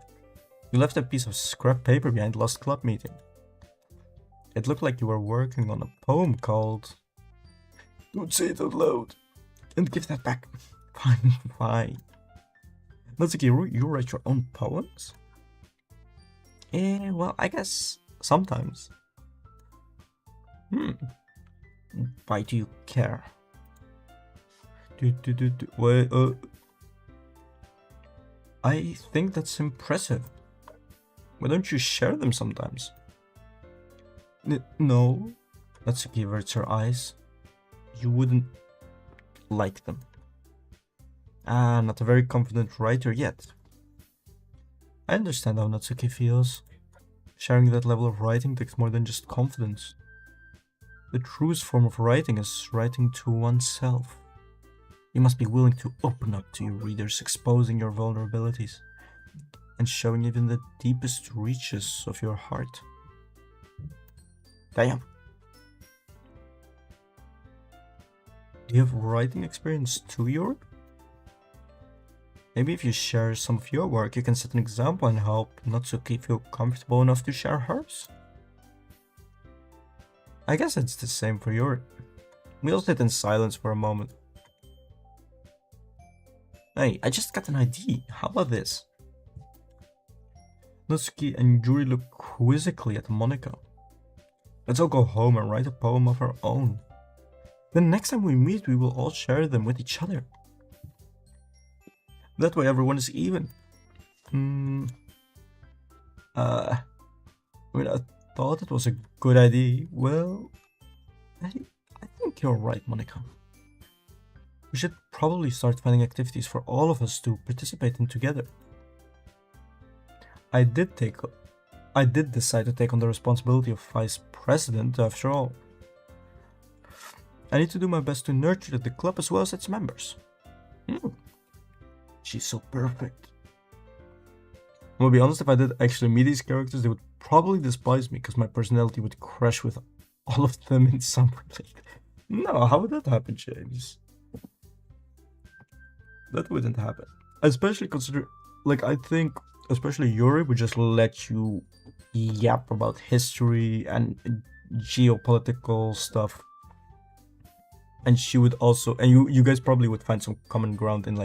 You left a piece of scrap paper behind last club meeting. It looked like you were working on a poem called... Don't say it out loud. And give that back. Fine. Natsuki, you write your own poems? Well, I guess sometimes. Why do you care? Wait, I think that's impressive. Why don't you share them sometimes? No. Natsuki averts her eyes. You wouldn't like them. Ah, not a very confident writer yet. I understand how Natsuki feels. Sharing that level of writing takes more than just confidence. The truest form of writing is writing to oneself. You must be willing to open up to your readers, exposing your vulnerabilities, and showing even the deepest reaches of your heart. Damn. Do you have writing experience too, Yuri? Maybe if you share some of your work, you can set an example and help Natsuki feel comfortable enough to share hers. I guess it's the same for Yuri. We all sit in silence for a moment. Hey, I just got an idea. How about this? Natsuki and Yuri look quizzically at Monika. Let's all go home and write a poem of our own. The next time we meet, we will all share them with each other. That way everyone is even. I thought it was a good idea. Well, I think you're right, Monika. We should probably start finding activities for all of us to participate in together. I did decide to take on the responsibility of vice president after all. I need to do my best to nurture the club as well as its members. She's so perfect. I'm gonna be honest, if I did actually meet these characters, they would probably despise me because my personality would crash with all of them in some way. No, how would that happen, James? That wouldn't happen. Especially consider, I think, especially Yuri would just let you yap about history and geopolitical stuff. And she would also, and you guys probably would find some common ground in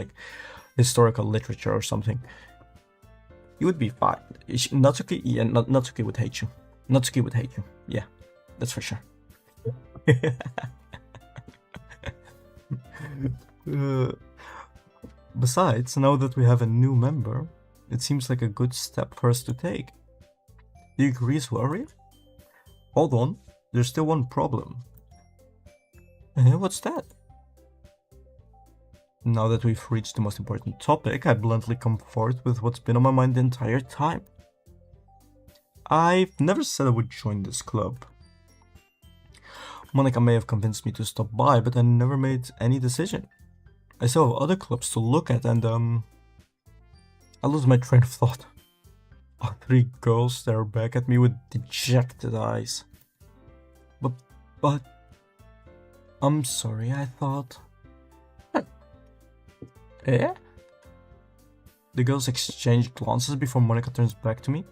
historical literature or something. You would be fine. Natsuki, yeah, Natsuki would hate you. Natsuki would hate you. Yeah, that's for sure. Besides, now that we have a new member, it seems like a good step for us to take. Do you agree, Swery? Hold on, there's still one problem. What's that? Now that we've reached the most important topic, I bluntly come forth with what's been on my mind the entire time. I've never said I would join this club. Monika may have convinced me to stop by, but I never made any decision. I still have other clubs to look at and, I lose my train of thought. All three girls stare back at me with dejected eyes. But... I'm sorry, I thought... Eh? The girls exchange glances before Monika turns back to me.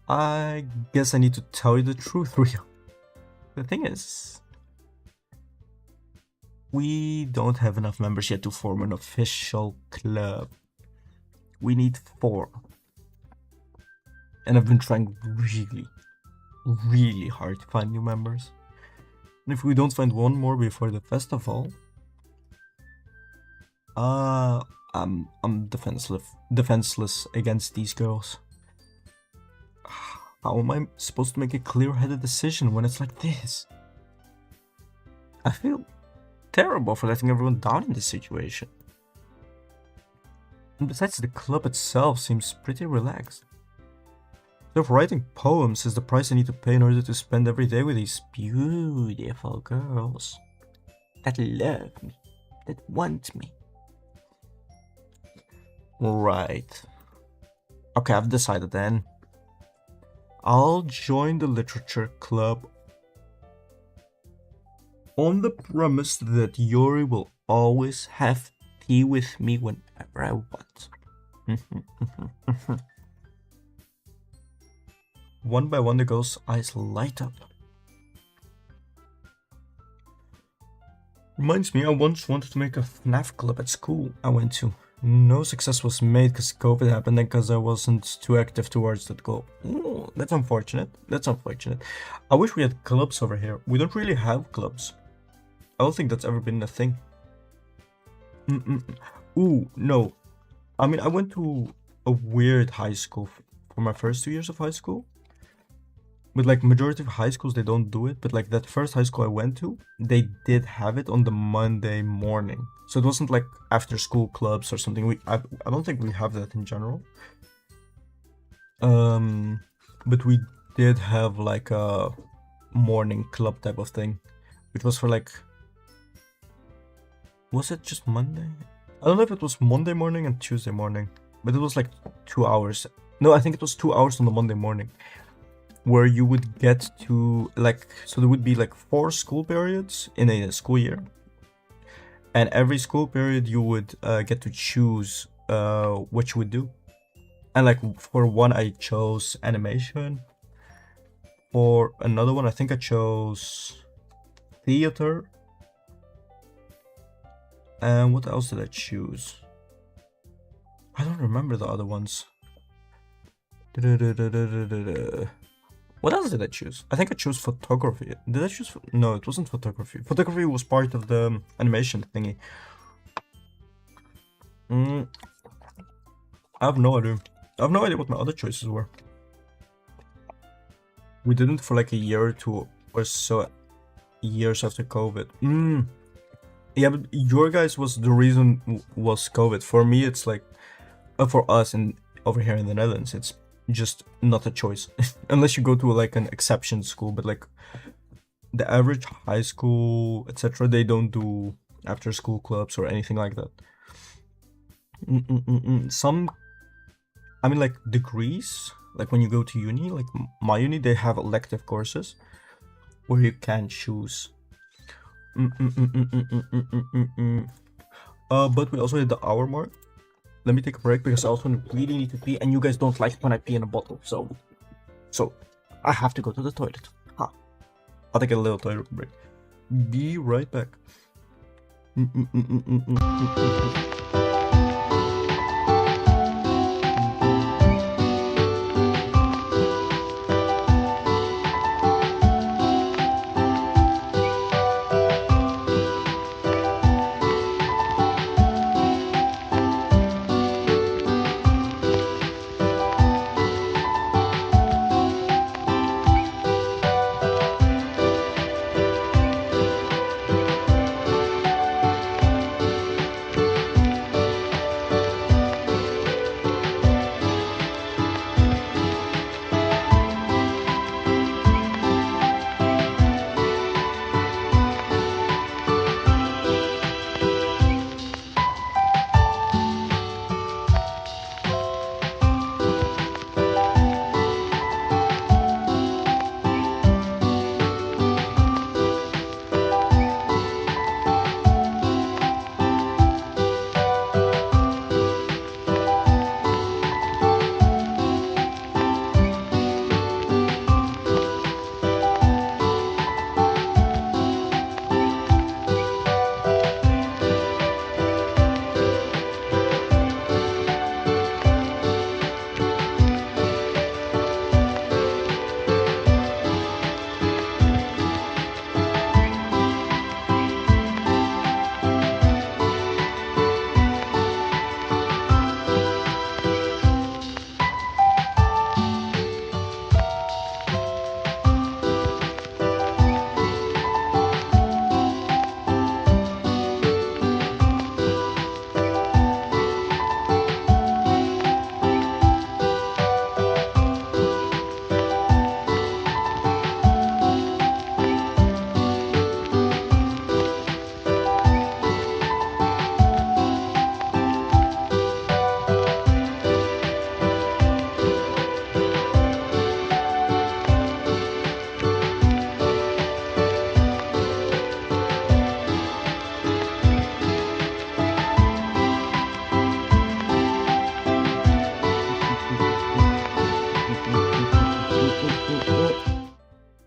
I guess I need to tell you the truth, Rio. The thing is... we don't have enough members yet to form an official club. We need 4. And I've been trying really hard to find new members. And if we don't find one more before the festival... I'm defenseless against these girls. How am I supposed to make a clear-headed decision when it's like this? I feel terrible for letting everyone down in this situation. And besides, the club itself seems pretty relaxed. So if writing poems is the price I need to pay in order to spend every day with these beautiful girls that love me, that want me. Right. Okay, I've decided then. I'll join the literature club on the premise that Yuri will always have tea with me whenever I want. One by one, the girl's eyes light up. Reminds me, I once wanted to make a FNAF club at school I went to. No success was made because COVID happened and because I wasn't too active towards that goal. Ooh, that's unfortunate. That's unfortunate. I wish we had clubs over here. We don't really have clubs. I don't think that's ever been a thing. Ooh, no. I mean, I went to a weird high school for my first 2 years of high school. But like majority of high schools, they don't do it. But like that first high school I went to, they did have it on the Monday morning. So it wasn't like after school clubs or something. I don't think we have that in general. But we did have like a morning club type of thing, which was for like, was it just Monday? I don't know if it was Monday morning and Tuesday morning, but it was like 2 hours. No, I think it was 2 hours on the Monday morning, where you would get to like, so there would be like 4 school periods in a school year, and every school period you would get to choose what you would do. And like for one, I chose animation. For another one, I think I chose theater. And what else did I choose? I don't remember the other ones. What else did I choose? I think I chose photography. Did I choose? No, it wasn't photography. Photography was part of the animation thingy. I have no idea. I have no idea what my other choices were. We didn't for like a year or 2 or so years after COVID. Yeah, but your guys was the reason was COVID. For me, it's like, for us and over here in the Netherlands, it's just not a choice unless you go to like an exception school. But like the average high school, etc., they don't do after school clubs or anything like that. Some, I mean, like degrees, like when you go to uni, like my uni, they have elective courses where you can choose. But we also hit the hour mark. Let me take a break because I also really need to pee, and you guys don't like when I pee in a bottle, so I have to go to the toilet. I'll take a little toilet break. Be right back.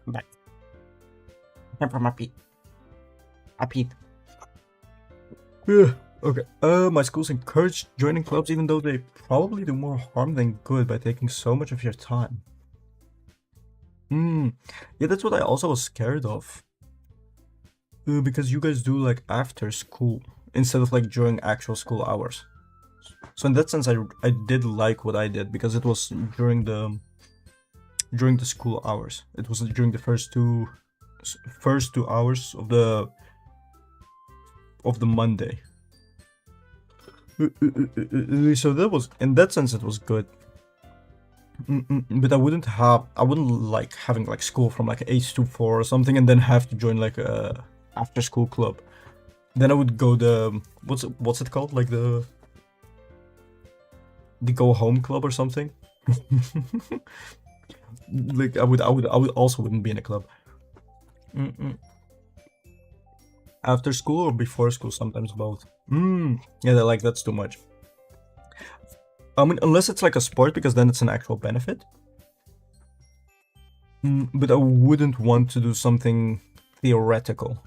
Back. Time for my pee. I peed. Okay. My school's encouraged joining clubs even though they probably do more harm than good by taking so much of your time. Yeah, that's what I also was scared of. Because you guys do like after school instead of like during actual school hours. So in that sense, I did like what I did because it was during the school hours. It was during the first 2 hours of the Monday. So that was, in that sense, it was good. But I wouldn't like having like school from like 8 to 4 or something, and then have to join like a after school club. Then I would go the what's it called, like the go home club or something. Like I would also wouldn't be in a club. After school or before school, sometimes both. Yeah, like that's too much. I mean, unless it's like a sport, because then it's an actual benefit. But I wouldn't want to do something theoretical.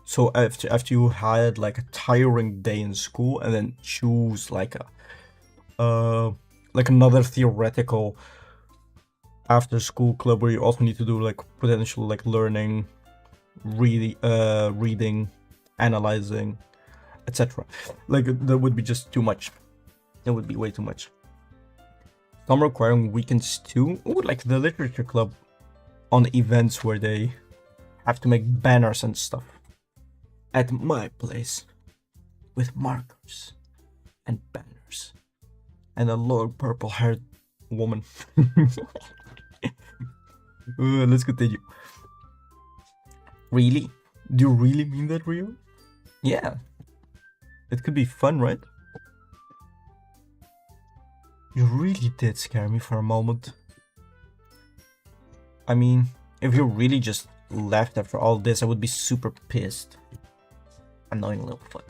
So after you had like a tiring day in school, and then choose like another theoretical after school club where you also need to do like potential like learning, reading, analyzing, etc. Like that would be just too much. It would be way too much. Some requiring weekends too. Ooh, like the literature club on events where they have to make banners and stuff. At my place, with markers and banners and a long purple-haired woman. Let's continue. Really? Do you really mean that, Rio? Yeah. It could be fun, right? You really did scare me for a moment. I mean, if you really just left after all this, I would be super pissed. Annoying little fuck.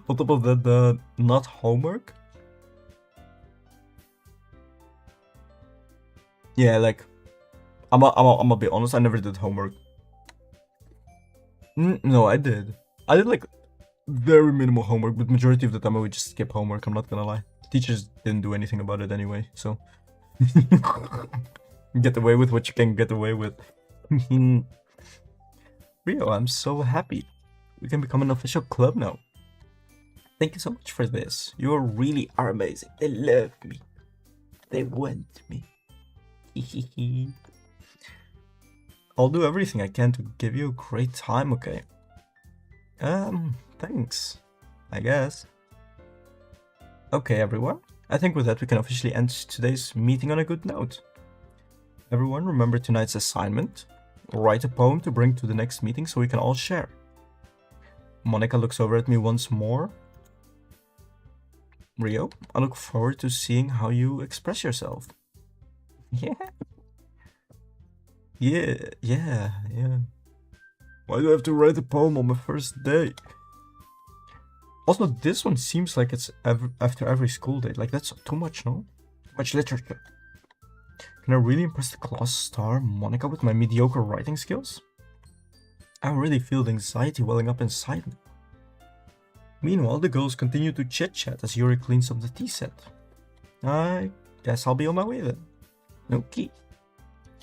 On top of that, the not homework? Yeah, like, I'm gonna be honest, I never did homework. No, I did. I did like very minimal homework, but majority of the time I would just skip homework, I'm not gonna lie. Teachers didn't do anything about it anyway, so. Get away with what you can get away with. Rio, I'm so happy. We can become an official club now. Thank you so much for this. You really are amazing. They love me. They want me. I'll do everything I can to give you a great time, okay? Thanks. I guess. Okay, everyone. I think with that we can officially end today's meeting on a good note. Everyone, remember tonight's assignment. Write a poem to bring to the next meeting so we can all share. Monica looks over at me once more. Rio, I look forward to seeing how you express yourself. Yeah. Yeah. Why do I have to write a poem on my first day? Also, this one seems like it's after every school day. Like, that's too much, no? Too much literature. Can I really impress the class star Monica with my mediocre writing skills? I already feel the anxiety welling up inside me. Meanwhile, the girls continue to chit-chat as Yuri cleans up the tea set. I guess I'll be on my way then. Okay.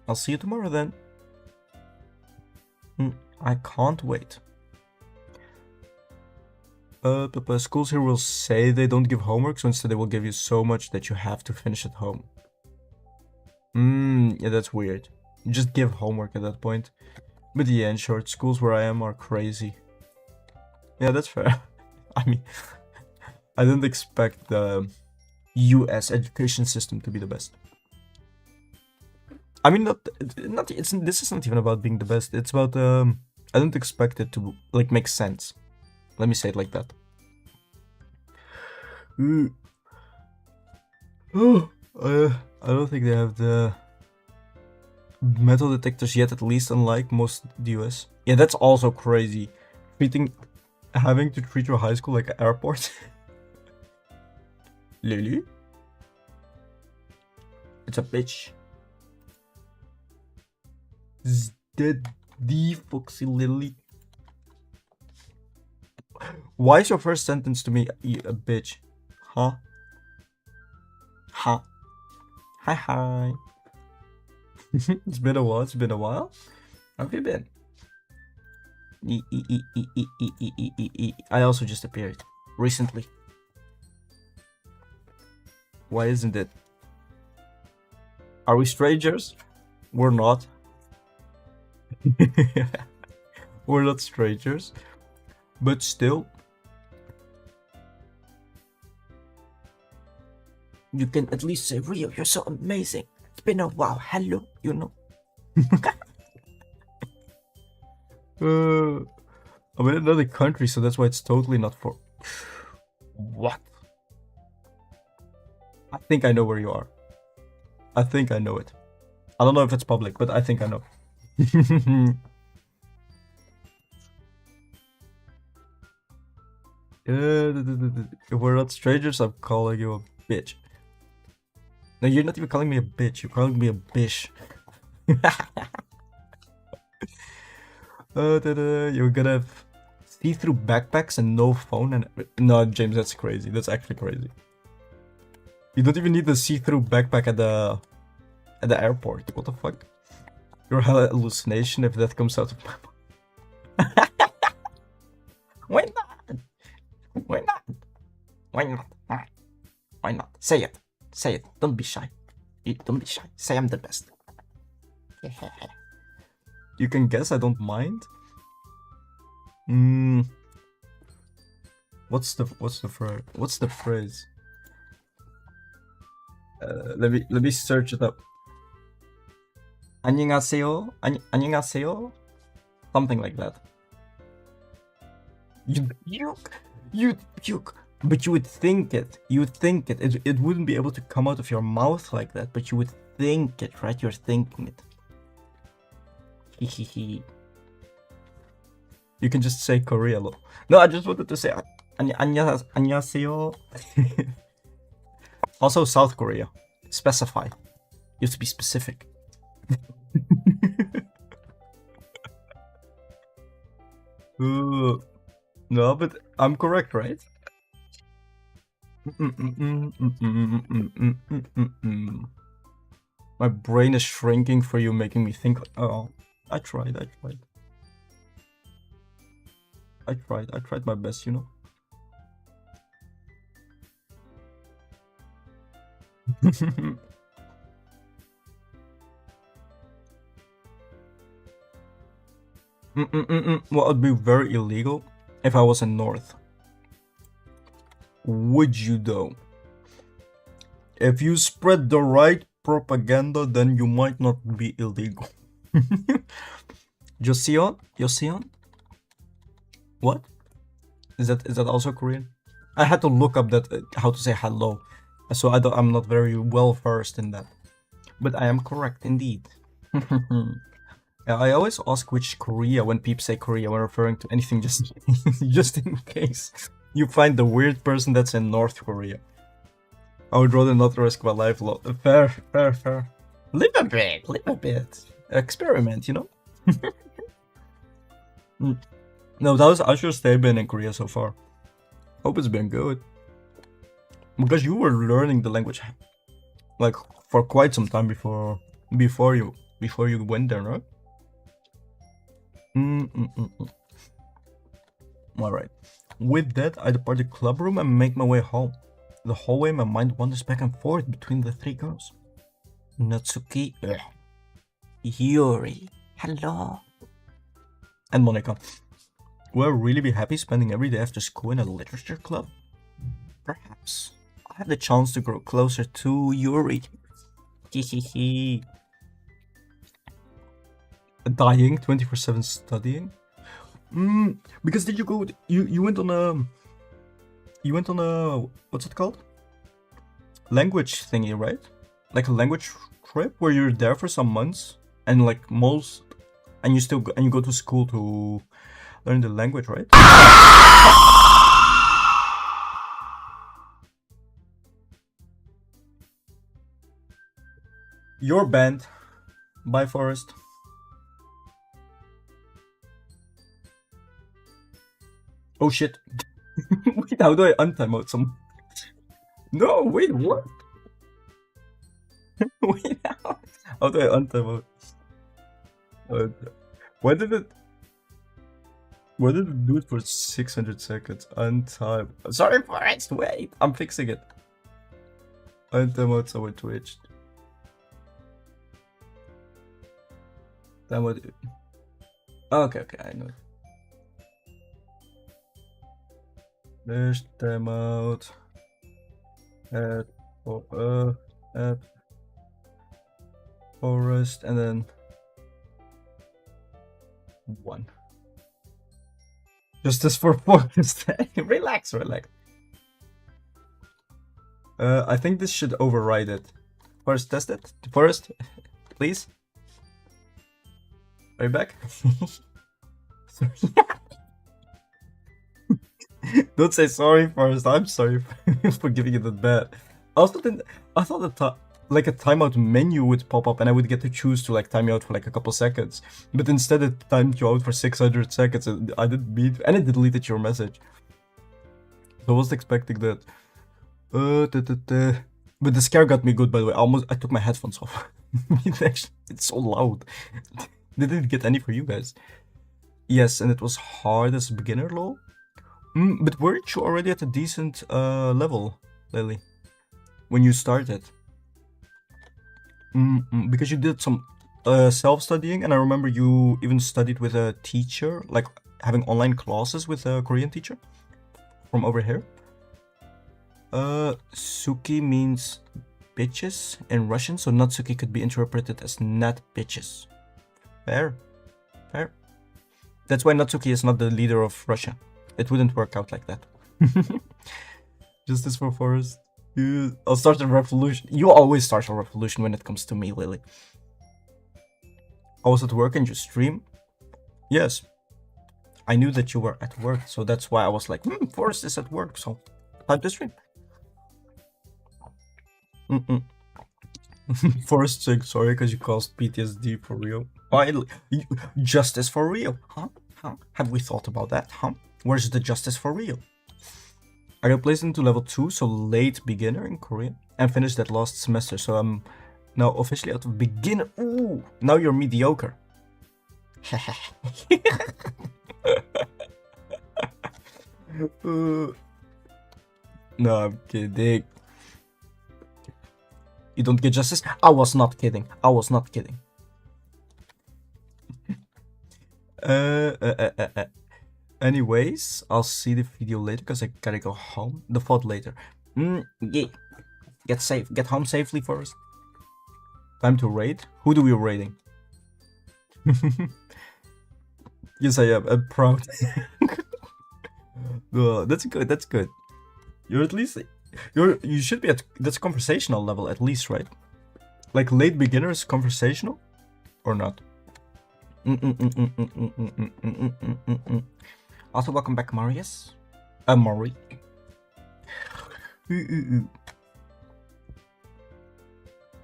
I'll see you tomorrow then. I can't wait. Schools here will say they don't give homework, so instead they will give you so much that you have to finish at home. Yeah, that's weird. You just give homework at that point. But yeah, in short, schools where I am are crazy. Yeah, that's fair. I mean, I didn't expect the US education system to be the best. I mean, this is not even about being the best. It's about, I didn't expect it to, like, make sense. Let me say it like that. I don't think they have the metal detectors yet, at least, unlike most the US. Yeah, that's also crazy. Having to treat your high school like an airport. Lily? It's a bitch. Is that the Foxy Lily? Why is your first sentence to me a bitch? Huh? Huh? Hi. It's been a while. How have you been? I also just appeared recently. Why isn't it? Are we strangers? We're not. We're not strangers. But still, you can at least say, Rio, you're so amazing. It's been a while. Hello, you know. I'm in another country, so that's why it's totally not for. What? I think I know where you are. I think I know it. I don't know if it's public, but I think I know. If we're not strangers, I'm calling you a bitch. No, you're not even calling me a bitch. You're calling me a bish. You're gonna have see-through backpacks and no phone and no, James, that's crazy. That's actually crazy. You don't even need the see-through backpack at the airport. What the fuck? You're a hallucination if that comes out of my mouth. Why not? Why not? Why not? Why not? Say it. Say it. Don't be shy. Don't be shy. Say I'm the best. You can guess I don't mind. What's the phrase? Let me search it up. 안녕하세요. 안녕하세요. Something like that. But you would think it. You would think it. It wouldn't be able to come out of your mouth like that, but you would think it, right? You're thinking it. Hehehe. You can just say Korea. No, I just wanted to say 안녕하세요. Also South Korea. Specify. You have to be specific. No, but I'm correct, right? My brain is shrinking for you, making me think. Oh, I tried my best, you know. Well, it'd be very illegal if I was in North. Would you though? If you spread the right propaganda, then you might not be illegal. Joseon? What? Is that also Korean? I had to look up that how to say hello, so I'm not very well versed in that, but I am correct indeed. Yeah, I always ask which Korea when people say Korea when referring to anything, just just in case you find the weird person that's in North Korea. I would rather not risk my life. Fair. Live a bit. Experiment, you know. No, I should stay been in Korea so far. Hope it's been good. Because you were learning the language like for quite some time before you went there, right? Alright. With that, I depart the club room and make my way home. The hallway, my mind wanders back and forth between the three girls. Natsuki, Yuri, hello, and Monica. Will I really be happy spending every day after school in a literature club? Perhaps. I have the chance to grow closer to Yuri. Hehehe. Dying 24/7 studying? Because did you go? You went on a. You went on a, what's it called? Language thingy, right? Like a language trip where you're there for some months and like and you go to school to learn the language, right? You're banned. Bye, Forest. Oh shit. Wait, how do I untimeout some? No, wait, what? Wait, how do I untimeout? Why did it do it for 600 seconds? Untime. Sorry, Forest, wait, I'm fixing it. And time out, someone twitched. Time out. Okay, I know it. There's time out. At forest, and then 1. Justice for forest. Relax. I think this should override it. Forest, test it. Forest, please. Are you back? Don't say sorry, Forest. I'm sorry for giving it that bad. I also didn't. I thought that like a timeout menu would pop up and I would get to choose to like time you out for like a couple seconds. But instead it timed you out for 600 seconds and I didn't mean, and it deleted your message. So I wasn't expecting that. But the scare got me good, by the way. I took my headphones off. It's so loud. Didn't get any for you guys. Yes, and it was hard as a beginner, lol. But weren't you already at a decent level, Lily? When you started? Because you did some self-studying, and I remember you even studied with a teacher, like having online classes with a Korean teacher from over here. Suki means bitches in Russian, so Natsuki could be interpreted as not bitches. Fair. That's why Natsuki is not the leader of Russia. It wouldn't work out like that. Justice for Forest. I'll start a revolution. You always start a revolution when it comes to me, Lily. I was at work and you stream? Yes. I knew that you were at work, so that's why I was like, Forest is at work, so time to stream. Forest saying sorry because you caused PTSD for real. Finally, justice for real, huh? Have we thought about that, huh? Where's the justice for real? I got placed into level 2, so late beginner in Korean, and finished that last semester, so I'm now officially out of beginner. Ooh, now you're mediocre. No, I'm kidding. You don't get justice? I was not kidding. Anyways, I'll see the video later because I gotta go home. The VOD later. Yeah. Get home safely first. Time to raid. Who do we raiding? Yes, I am. I'm proud. That's good. You're at least you should be at that's conversational level at least, right? Like late beginners conversational or not? Also, welcome back, Marius. Mari.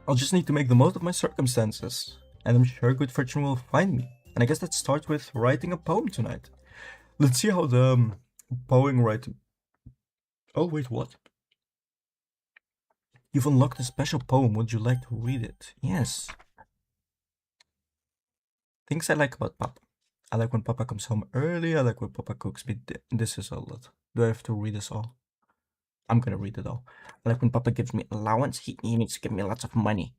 I'll just need to make the most of my circumstances, and I'm sure good fortune will find me. And I guess that starts with writing a poem tonight. Let's see how the poem writing. Oh wait, what? You've unlocked a special poem. Would you like to read it? Yes. Things I like about Papa. I like when Papa comes home early. I like when Papa cooks me. This is a lot. Do I have to read this all? I'm gonna read it all. I like when Papa gives me allowance. He needs to give me lots of money.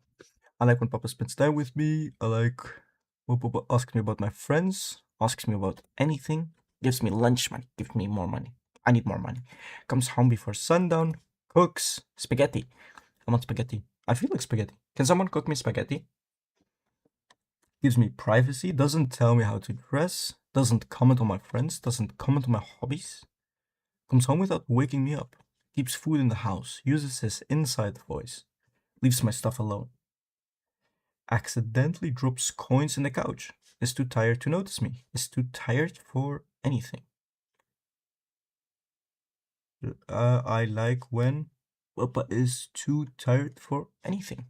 I like when Papa spends time with me. I like when Papa asks me about my friends. Asks me about anything. Gives me lunch money. Gives me more money. I need more money. Comes home before sundown. Cooks spaghetti. I want spaghetti. I feel like spaghetti. Can someone cook me spaghetti? Gives me privacy, doesn't tell me how to dress, doesn't comment on my friends, doesn't comment on my hobbies. Comes home without waking me up, keeps food in the house, uses his inside voice, leaves my stuff alone. Accidentally drops coins in the couch, is too tired to notice me, is too tired for anything. I like when Papa is too tired for anything.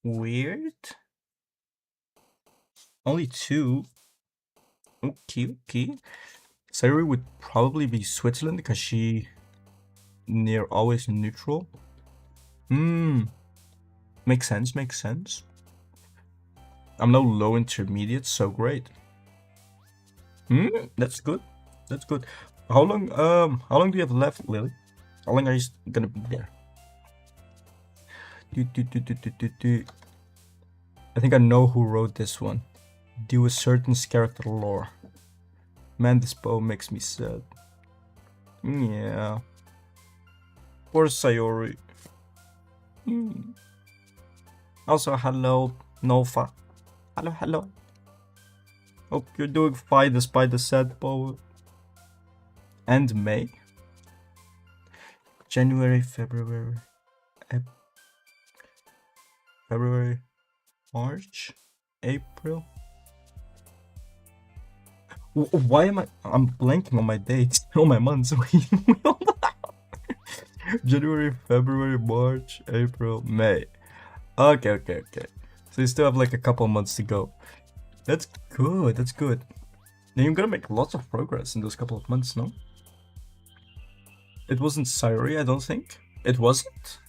Weird. Only 2. Okay. Sayuri would probably be Switzerland because she near always neutral. Makes sense. I'm now low intermediate, so great. That's good. How long do you have left, Lily? How long are you gonna be there? I think I know who wrote this one. Do a certain character lore. Man, this poem makes me sad. Yeah. Poor Sayori. Also, hello, Nova. Hello. Hope you're doing fine despite the sad poem. And May. January, February, March, April. Why am I'm blanking on my dates, on my months. January, February, March, April, May. Okay. So you still have like a couple months to go. That's good. Then you're gonna make lots of progress in those couple of months, no? It wasn't Sayori, I don't think. It wasn't?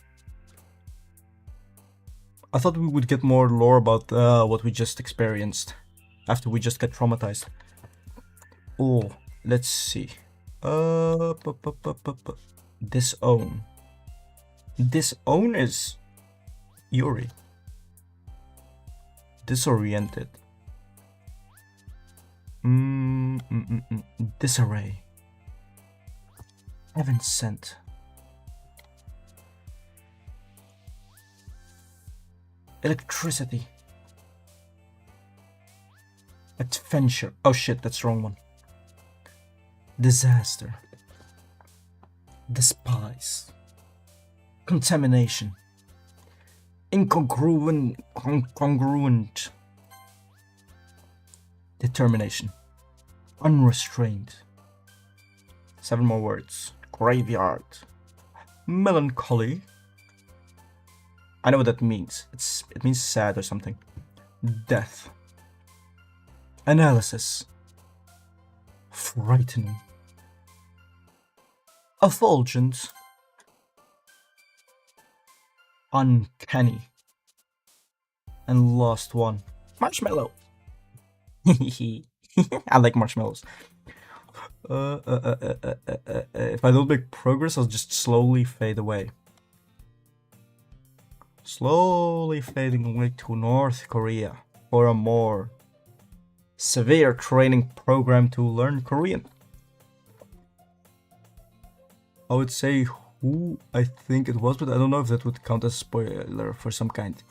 I thought we would get more lore about what we just experienced after we just got traumatized. Oh, let's see. Disown. Disown is Yuri. Disoriented. Disarray. Heaven sent. Electricity. Adventure. Oh shit, that's the wrong one. Disaster. Despise. Contamination. Incongruent. Determination. Unrestrained. 7 more words. Graveyard. Melancholy. I know what that means. It means sad or something. Death. Analysis. Frightening. Effulgent. Uncanny. And last one. Marshmallow. I like marshmallows. If I don't make progress, I'll just slowly fade away. Slowly fading away to North Korea for a more severe training program to learn Korean. I would say who I think it was, but I don't know if that would count as a spoiler for some kind.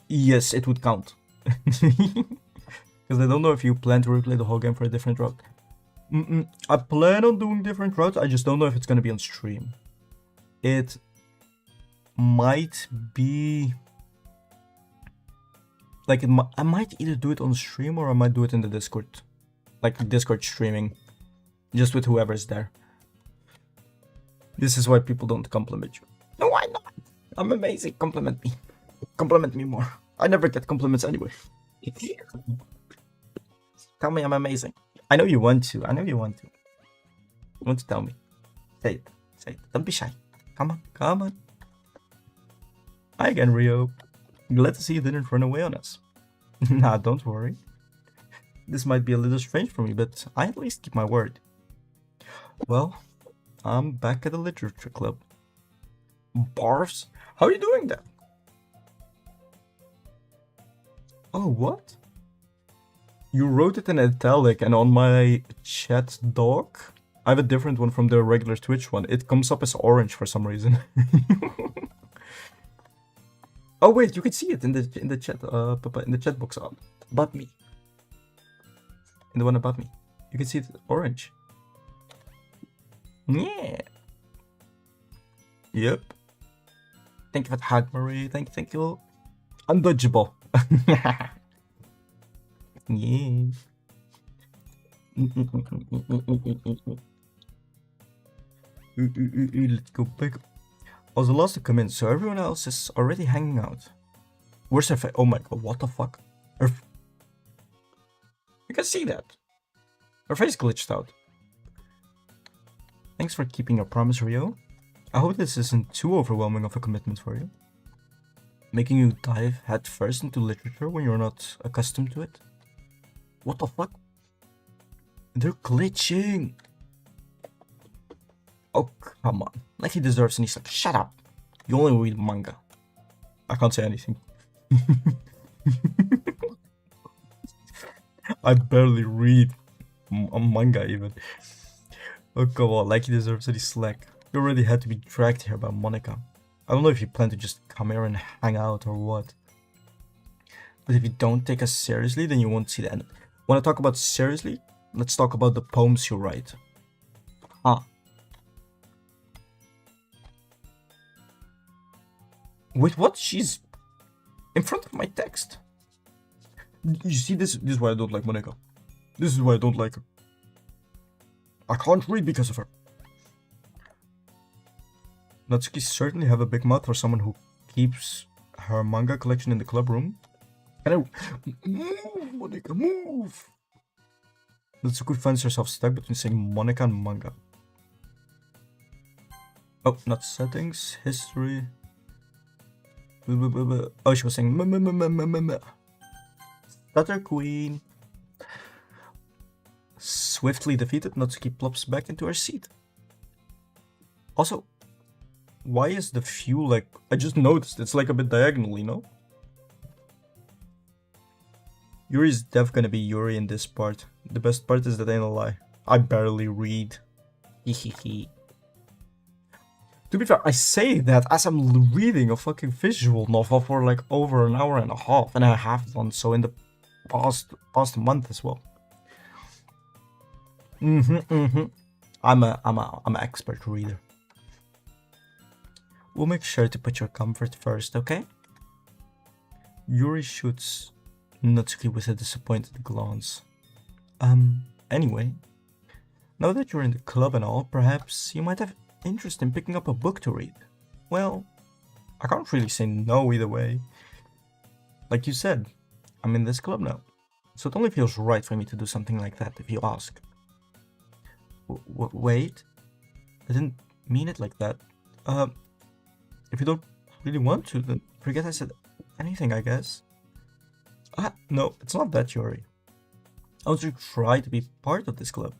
Yes, it would count. Because I don't know if you plan to replay the whole game for a different route. I plan on doing different routes, I just don't know if it's gonna be on stream. It might be... Like, I might either do it on stream or I might do it in the Discord. Like, Discord streaming. Just with whoever's there. This is why people don't compliment you. No, why not? I'm amazing. Compliment me. Compliment me more. I never get compliments anyway. Tell me I'm amazing. I know you want to. You want to tell me. Say it. Don't be shy. Come on. Hi again, Rio. Glad to see you didn't run away on us. Nah, don't worry. This might be a little strange for me, but I at least keep my word. Well, I'm back at the literature club. Barfs? How are you doing that? Oh, what? You wrote it in italic and on my chat doc, I have a different one from the regular Twitch one. It comes up as orange for some reason. Oh wait, you can see it in the chat in the chat box about me. In the one about me. You can see it orange. Yeah. Yep. Thank you for the hug, Marie. Thank you. Undodgeable. Yeah. Let's go back. I was the last to come in, so everyone else is already hanging out. Where's her face? Oh my god, what the fuck? You can see that. Her face glitched out. Thanks for keeping your promise, Rio. I hope this isn't too overwhelming of a commitment for you. Making you dive headfirst into literature when you're not accustomed to it. What the fuck? They're glitching! Oh, come on. Like he deserves and he's like, shut up. You only read manga. I can't say anything. I barely read manga even. Oh, come on, like he deserves any slack. You already had to be dragged here by Monica. I don't know if you plan to just come here and hang out or what. But if you don't take us seriously, then you won't see the end. Want to talk about seriously? Let's talk about the poems you write. Ah. Wait, what? She's in front of my text. You see, this is why I don't like Monica. This is why I don't like her. I can't read because of her. Natsuki certainly have a big mouth for someone who keeps her manga collection in the club room. Can I move, Monica, move? Natsuki finds herself stuck between saying Monica and manga. Oh, not settings, history. Oh, she was saying Stutter Queen. Swiftly defeated, Natsuki plops back into her seat. Also, why is the view like... I just noticed, it's like a bit diagonal, you know? Yuri's def gonna be Yuri in this part. The best part is that ain't a lie. I barely read. Hehehe. To be fair, I say that as I'm reading a fucking visual novel for like over an hour and a half, and I have done so in the past month as well. I'm an expert reader. We'll make sure to put your comfort first, okay? Yuri shoots Natsuki with a disappointed glance. Anyway, now that you're in the club and all, perhaps you might have interest in picking up a book to read. Well, I can't really say no either way. Like you said, I'm in this club now, so it only feels right for me to do something like that if you ask. Wait, I didn't mean it like that. If you don't really want to, then forget I said anything, I guess. No, it's not that, Yuri. I want to try to be part of this club.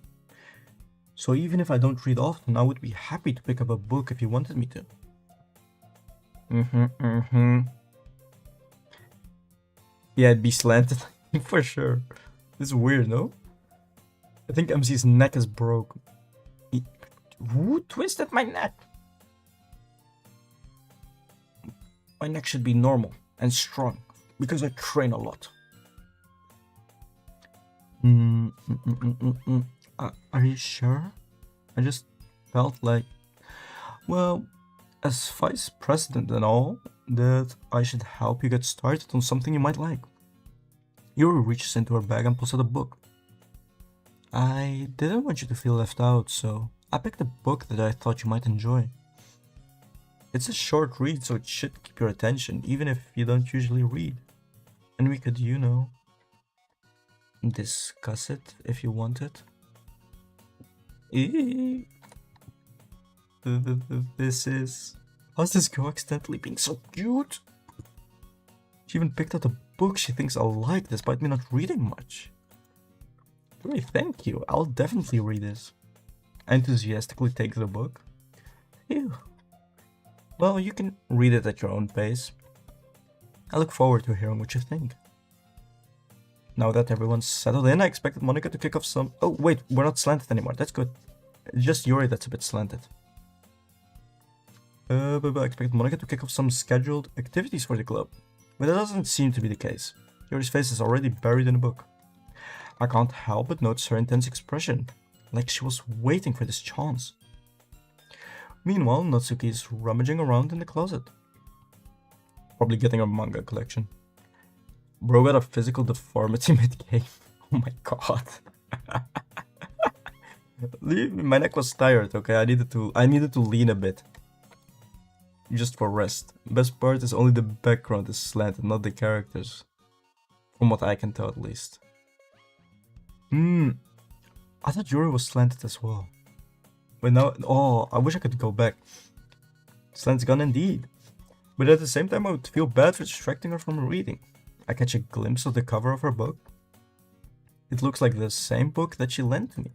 So even if I don't read often, I would be happy to pick up a book if you wanted me to. Yeah, it'd be slanted, for sure. This is weird, no? I think MC's neck is broke. Who twisted my neck? My neck should be normal and strong, because I train a lot. Are you sure? I just felt like, well, as vice president and all, that I should help you get started on something you might like. Yuri reaches into her bag and pulls out a book. I didn't want you to feel left out, so I picked a book that I thought you might enjoy. It's a short read, so it should keep your attention, even if you don't usually read. And we could, you know, discuss it if you wanted. How's this girl accidentally being so cute? She even picked out a book she thinks I'll like despite me not reading much. Really, thank you. I'll definitely read this. I enthusiastically take the book. Phew. Well, you can read it at your own pace. I look forward to hearing what you think. Now that everyone's settled in, I expected Monica to kick off some... Oh, wait, we're not slanted anymore. That's good. It's just Yuri that's a bit slanted. But I expected Monica to kick off some scheduled activities for the club. But that doesn't seem to be the case. Yuri's face is already buried in the book. I can't help but notice her intense expression, like she was waiting for this chance. Meanwhile, Natsuki is rummaging around in the closet. Probably getting her manga collection. Bro got a physical deformity mid-game. Oh my god. My neck was tired, okay? I needed to lean a bit. Just for rest. Best part is only the background is slanted, not the characters. From what I can tell, at least. I thought Yuri was slanted as well. But now, oh, I wish I could go back. Slant's gone indeed. But at the same time, I would feel bad for distracting her from reading. I catch a glimpse of the cover of her book. It looks like the same book that she lent me.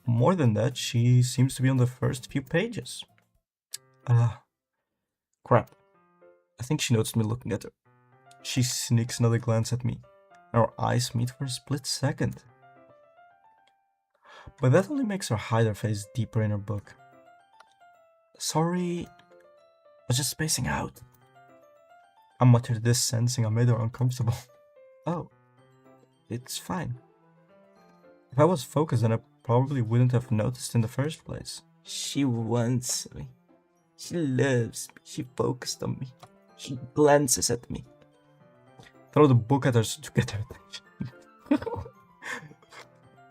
More than that, she seems to be on the first few pages. Crap. I think she noticed me looking at her. She sneaks another glance at me. Our eyes meet for a split second. But that only makes her hide her face deeper in her book. Sorry, I was just spacing out. I muttered this, sensing I made her uncomfortable. Oh, it's fine. If I was focused, then I probably wouldn't have noticed in the first place. She wants me. She loves me. She focused on me. She glances at me. Throw the book at her to get her attention.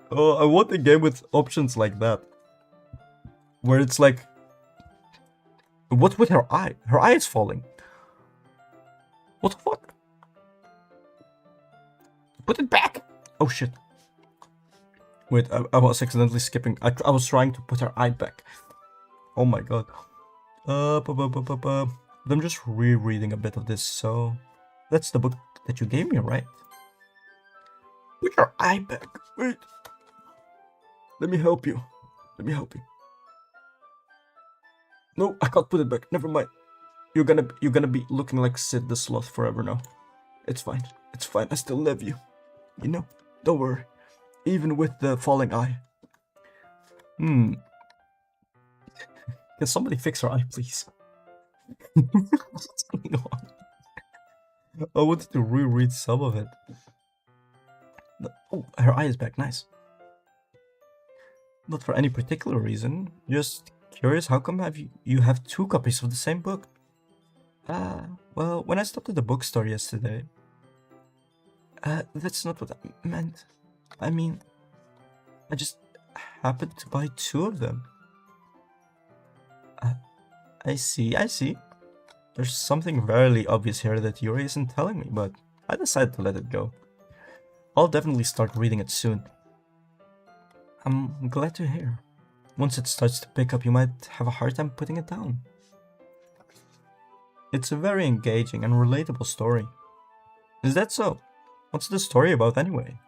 Oh, I want a game with options like that. Where it's like... What's with her eye? Her eye is falling. What the fuck? Put it back! Oh shit. Wait, I was accidentally skipping. I was trying to put her eye back. Oh my god. I'm just rereading a bit of this, so... That's the book that you gave me, right? Put your eye back. Wait. Let me help you. Let me help you. No, I can't put it back. Never mind. You're gonna be looking like Sid the Sloth forever now. It's fine. It's fine. I still love you. You know, don't worry. Even with the falling eye. Can somebody fix her eye, please? What's going on? I wanted to reread some of it. Oh, her eye is back. Nice. Not for any particular reason. Just curious, how come you have two copies of the same book? Well, when I stopped at the bookstore yesterday... that's not what I meant. I mean, I just happened to buy two of them. I see. There's something very obvious here that Yuri isn't telling me, but I decided to let it go. I'll definitely start reading it soon. I'm glad to hear. Once it starts to pick up, you might have a hard time putting it down. It's a very engaging and relatable story. Is that so? What's the story about anyway?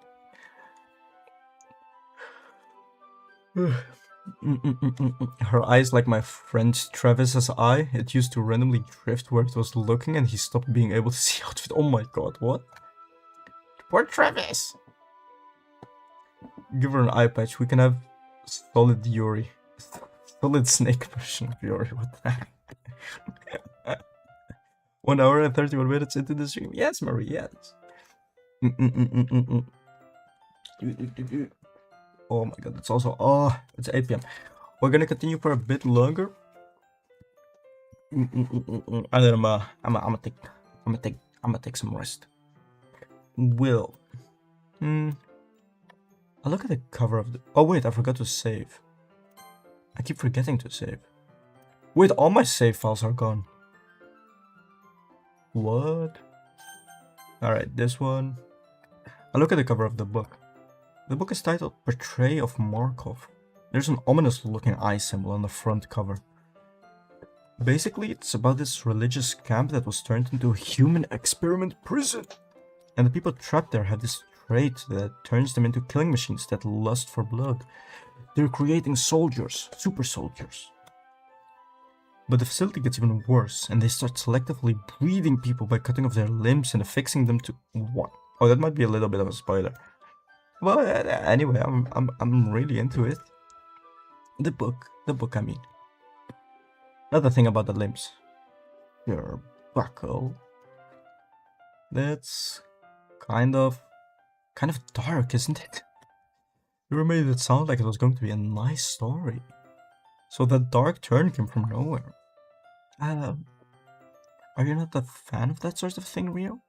Her eyes like my friend Travis's eye. It used to randomly drift where it was looking and he stopped being able to see out of it. Oh my god, what? Poor Travis! Give her an eye patch. We can have solid Yuri. Solid snake version of Yuri. What the heck? 1 hour and 31 minutes into the stream. Yes, Marie, yes. Oh my god, it's also... Oh, it's 8 p.m. We're gonna continue for a bit longer. And then I'm gonna take some rest. Will. I look at the cover of the... Oh wait, I forgot to save. I keep forgetting to save. Wait, all my save files are gone. What? Alright, this one. I look at the cover of the book. The book is titled Portrait of Markov. There's an ominous looking eye symbol on the front cover. Basically, it's about this religious camp that was turned into a human experiment prison. And the people trapped there have this trait that turns them into killing machines that lust for blood. They're creating soldiers, super soldiers. But the facility gets even worse, and they start selectively breeding people by cutting off their limbs and affixing them to what? Oh, that might be a little bit of a spoiler. Well, anyway, I'm really into it. The book, I mean. Another thing about the limbs. Your buckle. That's kind of dark, isn't it? You made it sound like it was going to be a nice story. So that dark turn came from nowhere. Are you not a fan of that sort of thing, Rio?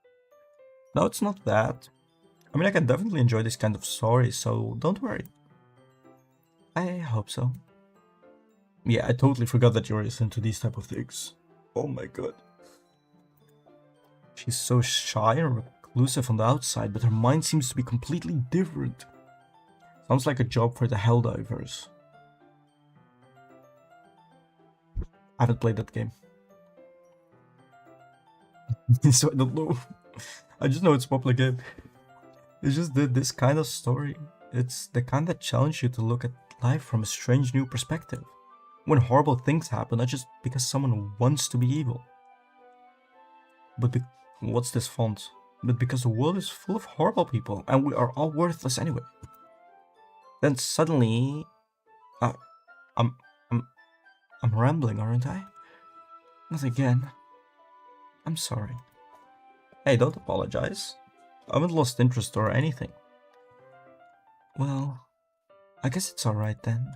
No, it's not that. I mean, I can definitely enjoy this kind of story, so don't worry. I hope so. Yeah, I totally forgot that Yuri is into these type of things. Oh my god. She's so shy and reclusive on the outside, but her mind seems to be completely different. Sounds like a job for the Helldivers. I haven't played that game. So I don't know. I just know it's a popular game. It's just this kind of story. It's the kind that challenges you to look at life from a strange new perspective. When horrible things happen, not just because someone wants to be evil. But what's this font? But because the world is full of horrible people and we are all worthless anyway. Then suddenly, uh, I'm, I'm, I'm rambling, aren't I? Not again. I'm sorry. Hey, don't apologize. I haven't lost interest or anything. Well, I guess it's alright then.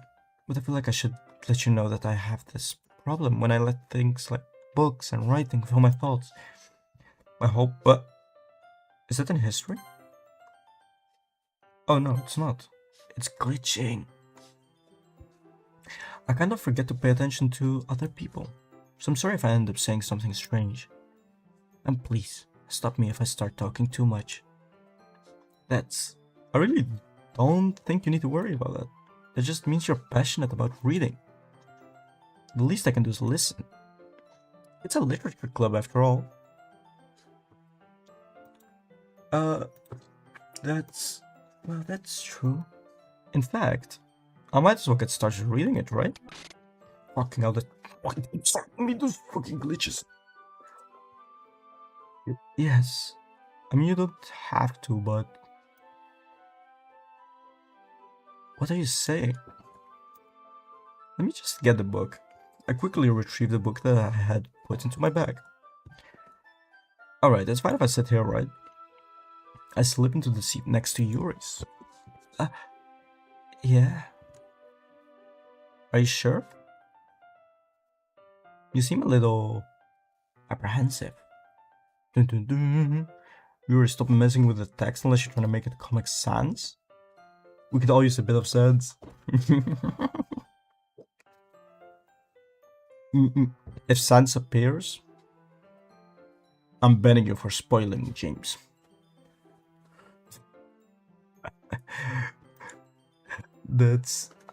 But I feel like I should let you know that I have this problem when I let things like books and writing fill my thoughts. I hope, but is that in history? Oh no, it's not. It's glitching. I kind of forget to pay attention to other people. So I'm sorry if I end up saying something strange. And please, stop me if I start talking too much. I really don't think you need to worry about that. It just means you're passionate about reading. The least I can do is listen. It's a literature club after all. That's true. In fact, I might as well get started reading it, right? Fucking hell, those fucking glitches. Yes. I mean, you don't have to, but... What are you saying? Let me just get the book. I quickly retrieved the book that I had put into my bag. Alright, it's fine if I sit here, right? I slip into the seat next to Yuri's. Yeah. Are you sure? You seem a little... apprehensive. Dun dun dun. Yuri, stop messing with the text unless you're trying to make it Comic Sans. We could all use a bit of sense. If Sans appears, I'm banning you for spoiling James.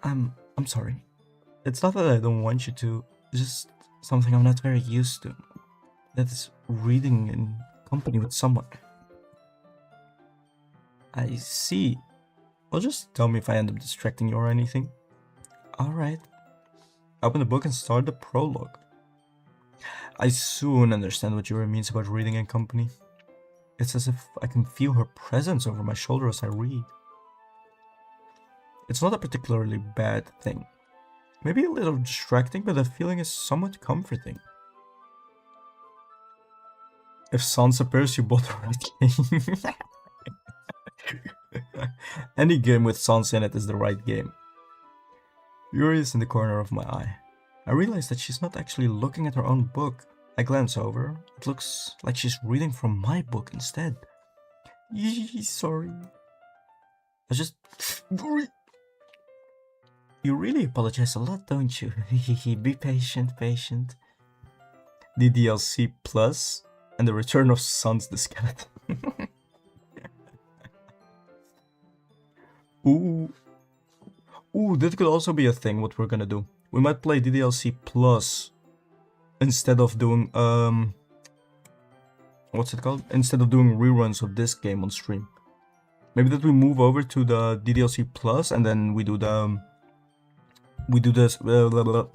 I'm sorry. It's not that I don't want you to, it's just something I'm not very used to. That is reading in company with someone. I see. Well, just tell me if I end up distracting you or anything. Alright. Open the book and start the prologue. I soon understand what Yuri means about reading in company. It's as if I can feel her presence over my shoulder as I read. It's not a particularly bad thing. Maybe a little distracting, but the feeling is somewhat comforting. If Sans appears, you bought the right game. Any game with Sans in it is the right game. Yuri is in the corner of my eye. I realize that she's not actually looking at her own book. I glance over. It looks like she's reading from my book instead. Sorry. I just... You really apologize a lot, don't you? Be patient. The DLC Plus and the return of Sans the Skeleton. Ooh, that could also be a thing, what we're gonna do. We might play DDLC Plus instead of doing, what's it called? Instead of doing reruns of this game on stream. Maybe that we move over to the DDLC Plus and then we do the,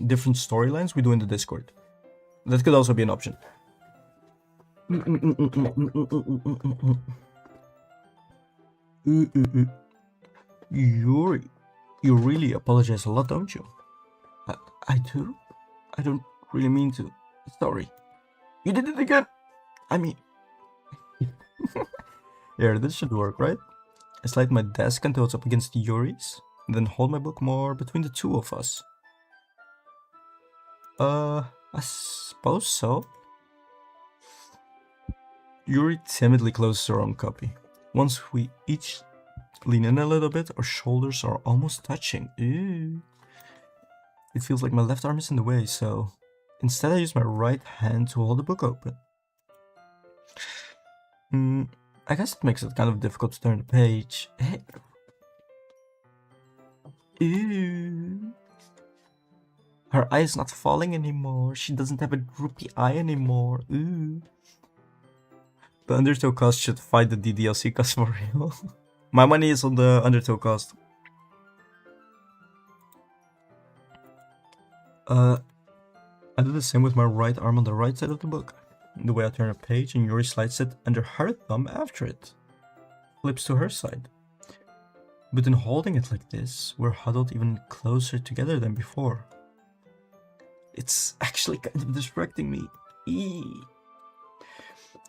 different storylines we do in the Discord. That could also be an option. Yuri, you really apologize a lot, don't you? I do? I don't really mean to. Sorry. You did it again! I mean... Here, this should work, right? I slide my desk until it's up against Yuri's, and then hold my book more between the two of us. I suppose so. Yuri timidly closes her own copy. Once we each lean in a little bit, our shoulders are almost touching. Ew. It feels like my left arm is in the way, so instead I use my right hand to hold the book open. I guess it makes it kind of difficult to turn the page. Ew. Her eye is not falling anymore. She doesn't have a droopy eye anymore. Ooh. The Undertow cast should fight the DDLC cast for real. My money is on the Undertow cast. I do the same with my right arm on the right side of the book. the way I turn a page and Yuri slides it under her thumb after it. Flips to her side. But in holding it like this, we're huddled even closer together than before. It's actually kind of distracting me. Eee.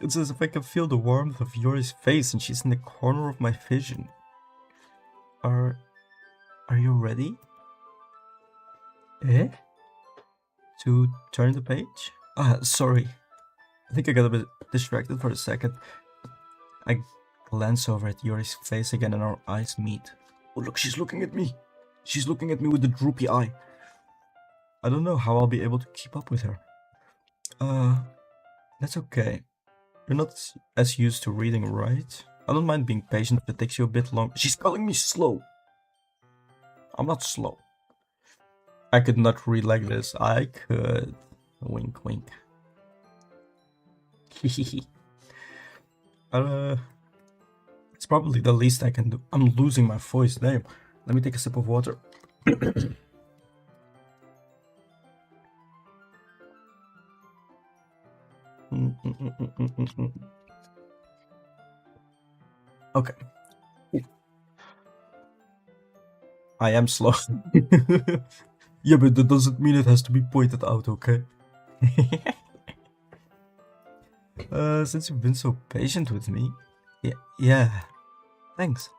It's as if I can feel the warmth of Yuri's face and she's in the corner of my vision. Are you ready? Eh? To turn the page? Sorry. I think I got a bit distracted for a second. I glance over at Yuri's face again and our eyes meet. Oh look, she's looking at me. She's looking at me with a droopy eye. I don't know how I'll be able to keep up with her. That's okay. You're not as used to reading, right? I don't mind being patient if it takes you a bit long. She's calling me slow. I'm not slow. I could not read like this. I could. Wink, wink. It's probably the least I can do. I'm losing my voice. Damn. Let me take a sip of water. Okay. I am slow. Yeah, but that doesn't mean it has to be pointed out, okay? Since you've been so patient with me. Yeah. Thanks.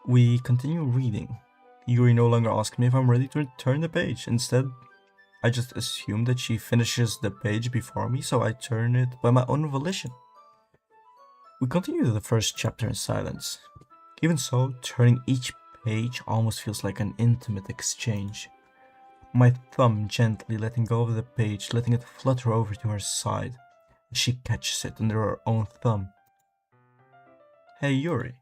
We continue reading. Yuri no longer asks me if I'm ready to turn the page. Instead, I just assume that she finishes the page before me, so I turn it by my own volition. We continue to the first chapter in silence. Even so, turning each page almost feels like an intimate exchange. My thumb gently letting go of the page, letting it flutter over to her side. She catches it under her own thumb. Hey Yuri.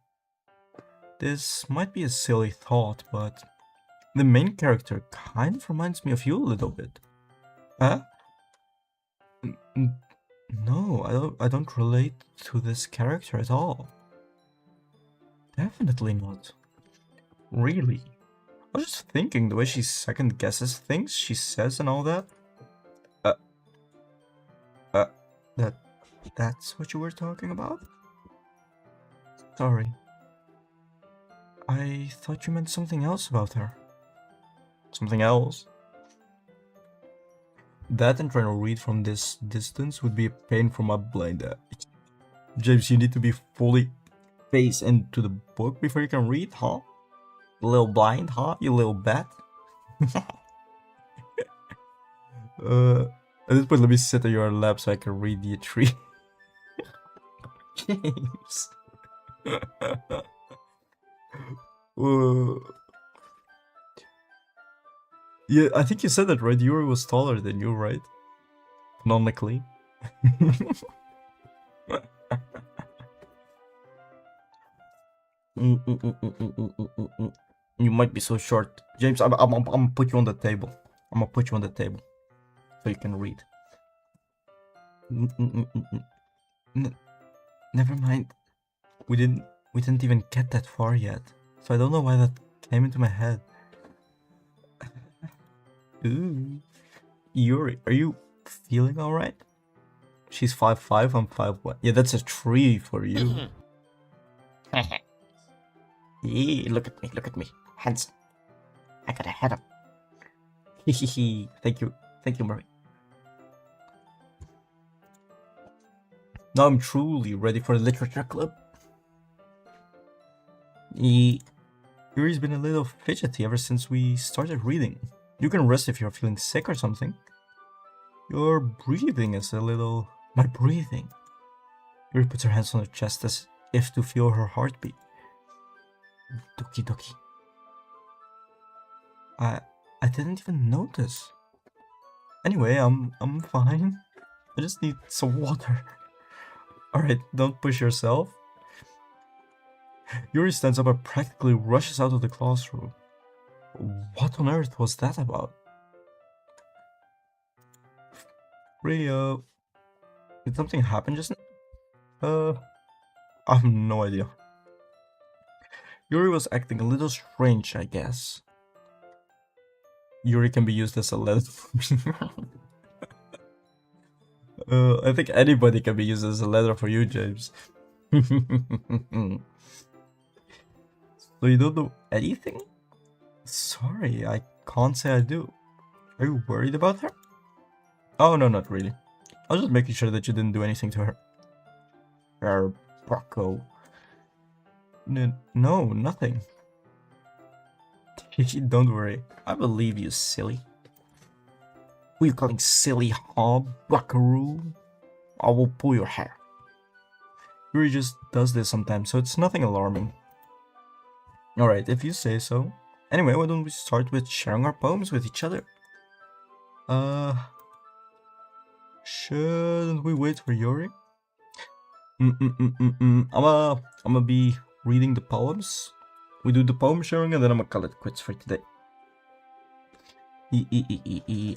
This might be a silly thought, but the main character kind of reminds me of you a little bit. Huh? No, I don't relate to this character at all. Definitely not. Really? I was just thinking the way she second guesses things she says and all that. That's what you were talking about? Sorry. I thought you meant something else about her. Something else? That and trying to read from this distance would be a pain for my blind eye. James, you need to be fully face into the book before you can read, huh? A little blind, huh? You little bat? At this point, let me sit on your lap so I can read the tree. James. Yeah, I think you said that, right? Yuri was taller than you, right? Canonically. You might be so short. James, I'm gonna put you on the table. I'm gonna put you on the table so you can read. Never mind. We didn't even get that far yet. So I don't know why that came into my head. Ooh. Yuri, are you feeling alright? She's 5'5", I'm 5'1". Yeah, that's a tree for you. Yeah, look at me. Handsome. I gotta head up. Thank you, Murray. Now I'm truly ready for the literature club. Yuri's been a little fidgety ever since we started reading. You can rest if you're feeling sick or something. Your breathing is a little... My breathing. Yuri puts her hands on her chest as if to feel her heartbeat. Doki. I didn't even notice. Anyway, I'm fine. I just need some water. Alright, don't push yourself. Yuri stands up and practically rushes out of the classroom. What on earth was that about? Rio, did something happen just now? I have no idea. Yuri was acting a little strange, I guess. Yuri can be used as a letter. I think anybody can be used as a letter for you, James. So you don't know anything? Sorry, I can't say I do. Are you worried about her? Oh, no, not really. I was just making sure that you didn't do anything to her. Brocco. No, nothing. Don't worry. I believe you, silly. Who are you calling silly, huh, buckaroo? I will pull your hair. Yuri just does this sometimes, so it's nothing alarming. Alright, if you say so. Anyway, why don't we start with sharing our poems with each other? Shouldn't we wait for Yuri? I'ma be reading the poems. We do the poem sharing and then I'ma call it quits for today.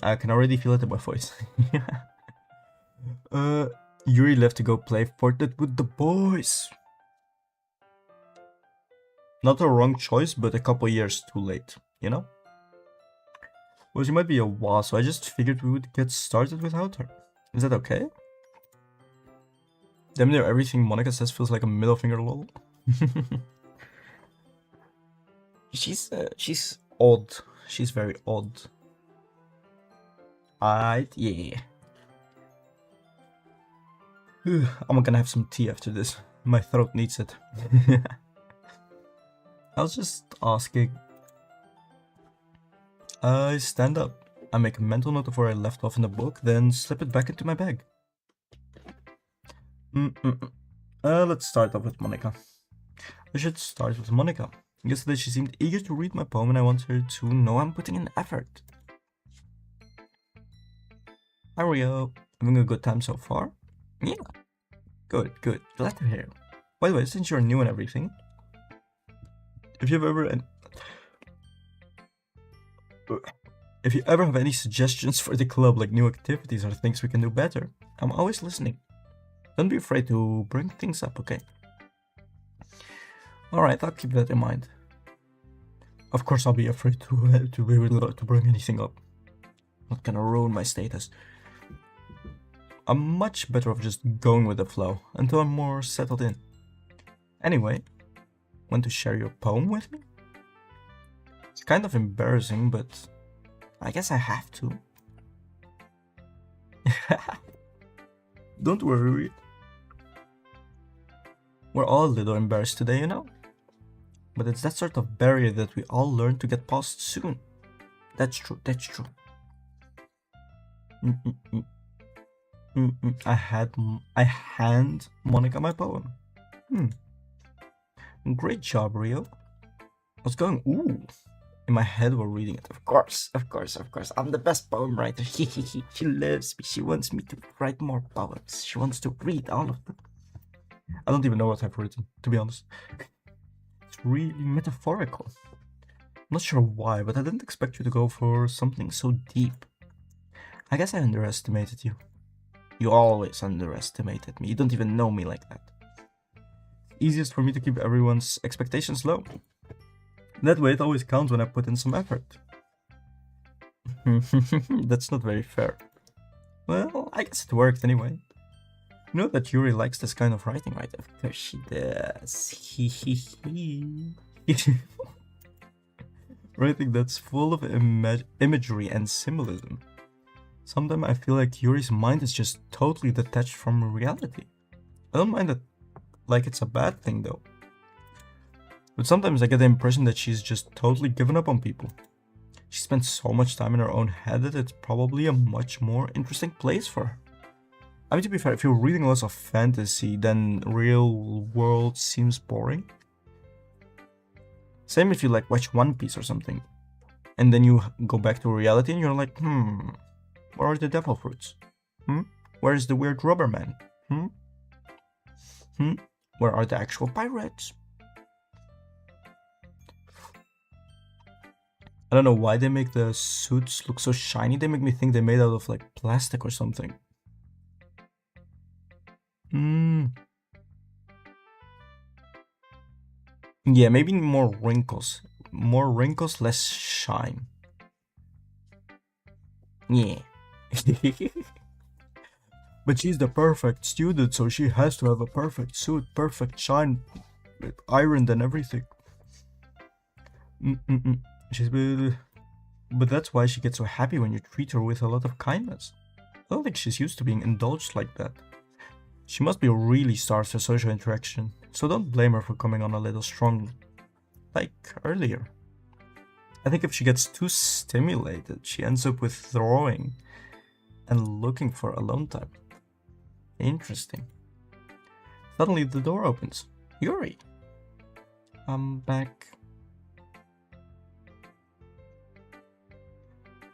I can already feel it in my voice. Yuri left to go play Fortnite with the boys. Not a wrong choice, but a couple years too late, you know? Well, she might be a while, so I just figured we would get started without her. Is that okay? Damn near everything Monica says feels like a middle finger lol. She's odd. She's very odd. Alright, yeah. I'm gonna have some tea after this. My throat needs it. I was just asking. I stand up. I make a mental note of where I left off in the book, then slip it back into my bag. Let's start off with Monica. I should start with Monica. Yesterday she seemed eager to read my poem and I want her to know I'm putting in effort. Hi Rio, having a good time so far? Yeah. Good. Glad to hear. By the way, since you're new and everything, if you ever have any suggestions for the club, like new activities or things we can do better, I'm always listening. Don't be afraid to bring things up, okay? Alright, I'll keep that in mind. Of course I'll be afraid to bring anything up. Not gonna ruin my status. I'm much better off just going with the flow until I'm more settled in. Anyway, want to share your poem with me? It's kind of embarrassing, but I guess I have to. Don't worry. We're all a little embarrassed today, you know? But it's that sort of barrier that we all learn to get past soon. That's true. I hand Monica my poem. Great job, Rio. I was going, ooh. In my head while reading it. Of course. I'm the best poem writer. She loves me. She wants me to write more poems. She wants to read all of them. I don't even know what I've written, to be honest. It's really metaphorical. I'm not sure why, but I didn't expect you to go for something so deep. I guess I underestimated you. You always underestimated me. You don't even know me like that. Easiest for me to keep everyone's expectations low. That way it always counts when I put in some effort. That's not very fair. Well, I guess it worked anyway. You know that Yuri likes this kind of writing, right? Of course she does. Writing that's full of imagery and symbolism. Sometimes I feel like Yuri's mind is just totally detached from reality. I don't mind that, like it's a bad thing though. But sometimes I get the impression that she's just totally given up on people. She spends so much time in her own head that it's probably a much more interesting place for her. I mean, to be fair, if you're reading lots of fantasy, then real world seems boring. Same if you like watch One Piece or something. And then you go back to reality and you're like, where are the devil fruits? Where is the weird rubber man? Where are the actual pirates? I don't know why they make the suits look so shiny. They make me think they're made out of like plastic or something. Yeah, maybe more wrinkles. More wrinkles, less shine. Yeah. But she's the perfect student, so she has to have a perfect suit, perfect shine, ironed and everything. Mm-mm-mm. She's but that's why she gets so happy when you treat her with a lot of kindness. I don't think she's used to being indulged like that. She must be really starved for social interaction, so don't blame her for coming on a little strong, like earlier. I think if she gets too stimulated, she ends up withdrawing and looking for alone time. Interesting. Suddenly the door opens. Yuri! I'm back.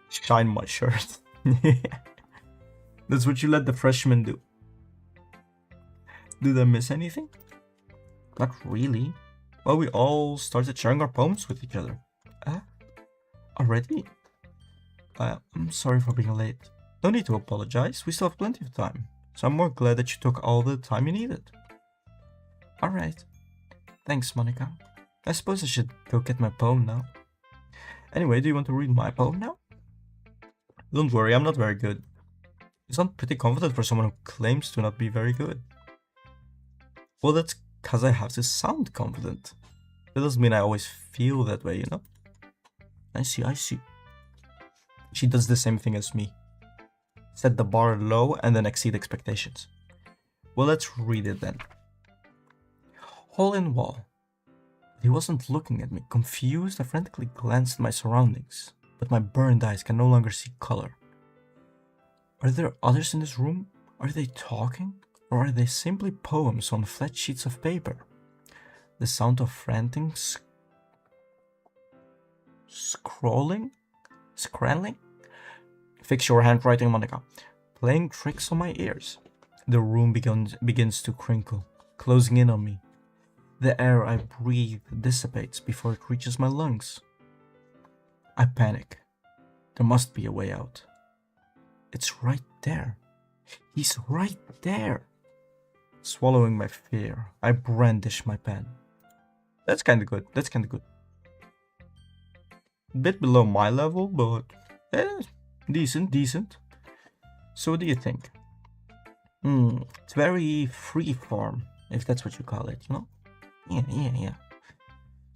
Shine my shirt. That's what you let the freshmen do. Did I miss anything? Not really. Well, we all started sharing our poems with each other. Already? I'm sorry for being late. No need to apologize, we still have plenty of time. So I'm more glad that you took all the time you needed. Alright. Thanks, Monica. I suppose I should go get my poem now. Anyway, do you want to read my poem now? Don't worry, I'm not very good. You sound pretty confident for someone who claims to not be very good. Well, that's because I have to sound confident. That doesn't mean I always feel that way, you know? I see. She does the same thing as me. Set the bar low and then exceed expectations. Well, let's read it then. Hole in wall. He wasn't looking at me. Confused, I frantically glanced at my surroundings, but my burned eyes can no longer see color. Are there others in this room? Are they talking? Or are they simply poems on flat sheets of paper? The sound of frantic scrolling? Fix your handwriting, Monica. Playing tricks on my ears. The room begins to crinkle, closing in on me. The air I breathe dissipates before it reaches my lungs. I panic. There must be a way out. It's right there. He's right there. Swallowing my fear, I brandish my pen. That's kinda good. Bit below my level, but decent. So what do you think? It's very freeform, if that's what you call it, you know? Yeah.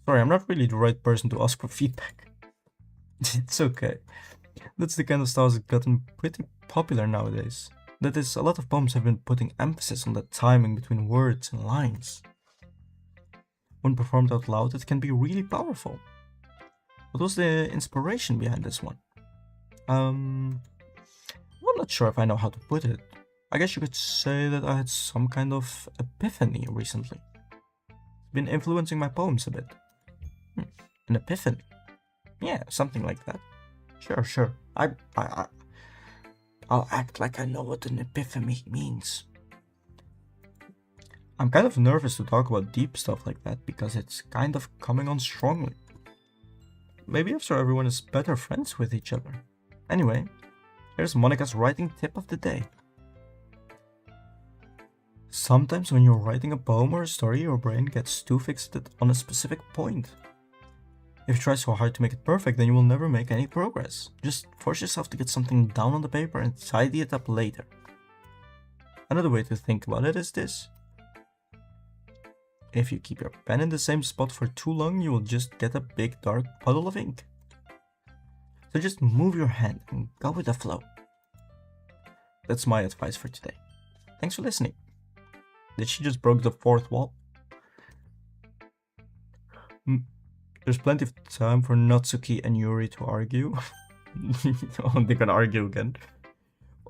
Sorry, I'm not really the right person to ask for feedback. It's okay. That's the kind of style that's gotten pretty popular nowadays. That is, a lot of poems have been putting emphasis on the timing between words and lines. When performed out loud, it can be really powerful. What was the inspiration behind this one? I'm not sure if I know how to put it. I guess you could say that I had some kind of epiphany recently. It's been influencing my poems a bit. An epiphany? Yeah, something like that. Sure. I'll act like I know what an epiphany means. I'm kind of nervous to talk about deep stuff like that because it's kind of coming on strongly. Maybe after everyone is better friends with each other. Anyway, here's Monica's writing tip of the day. Sometimes when you're writing a poem or a story, your brain gets too fixated on a specific point. If you try so hard to make it perfect, then you will never make any progress. Just force yourself to get something down on the paper and tidy it up later. Another way to think about it is this. If you keep your pen in the same spot for too long, you will just get a big dark puddle of ink. So just move your hand and go with the flow. That's my advice for today. Thanks for listening. Did she just broke the fourth wall? There's plenty of time for Natsuki and Yuri to argue. Oh, they can argue again.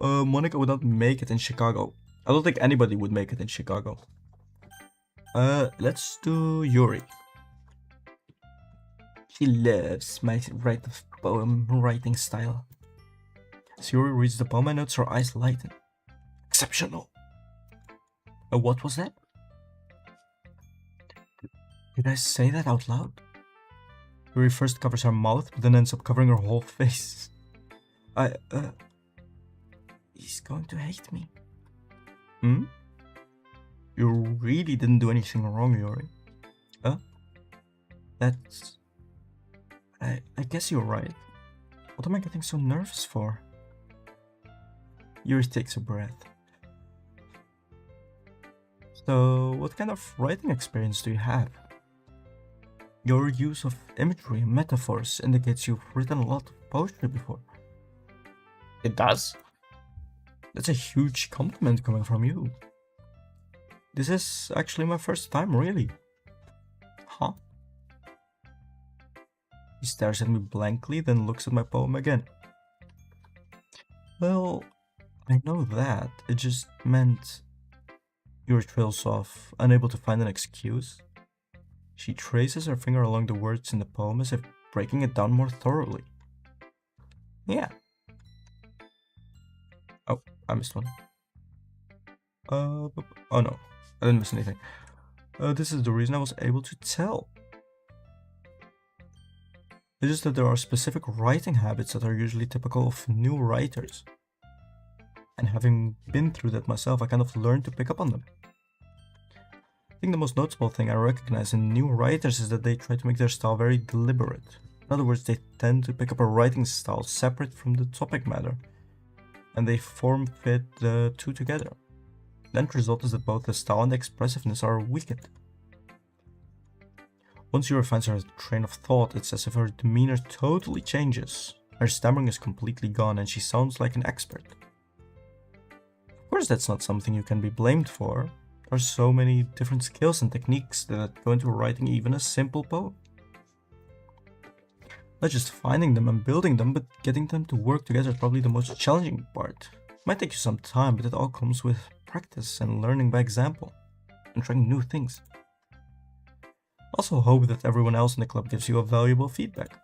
Monica would not make it in Chicago. I don't think anybody would make it in Chicago. Let's do Yuri. She loves my poem writing style. As Yuri reads the poem, I notice her eyes lighten. Exceptional. What was that? Did I say that out loud? Yuri first covers her mouth, but then ends up covering her whole face. He's going to hate me. You really didn't do anything wrong, Yuri. That's... I guess you're right. What am I getting so nervous for? Yuri takes a breath. So, what kind of writing experience do you have? Your use of imagery and metaphors indicates you've written a lot of poetry before. It does? That's a huge compliment coming from you. This is actually my first time, really. Huh? He stares at me blankly, then looks at my poem again. Well, I know that. It just meant your trails off, unable to find an excuse. She traces her finger along the words in the poem as if breaking it down more thoroughly. Yeah. Oh, I missed one. Oh no, I didn't miss anything. This is the reason I was able to tell. It's just that there are specific writing habits that are usually typical of new writers. And having been through that myself, I kind of learned to pick up on them. I think the most notable thing I recognize in new writers is that they try to make their style very deliberate. In other words, they tend to pick up a writing style separate from the topic matter, and they form-fit the two together. The end result is that both the style and the expressiveness are weakened. Once Yuri finds her train of thought, it's as if her demeanor totally changes. Her stammering is completely gone and she sounds like an expert. Of course, that's not something you can be blamed for. There are so many different skills and techniques that go into writing even a simple poem. Not just finding them and building them, but getting them to work together is probably the most challenging part. It might take you some time, but it all comes with practice and learning by example, and trying new things. Also hope that everyone else in the club gives you a valuable feedback.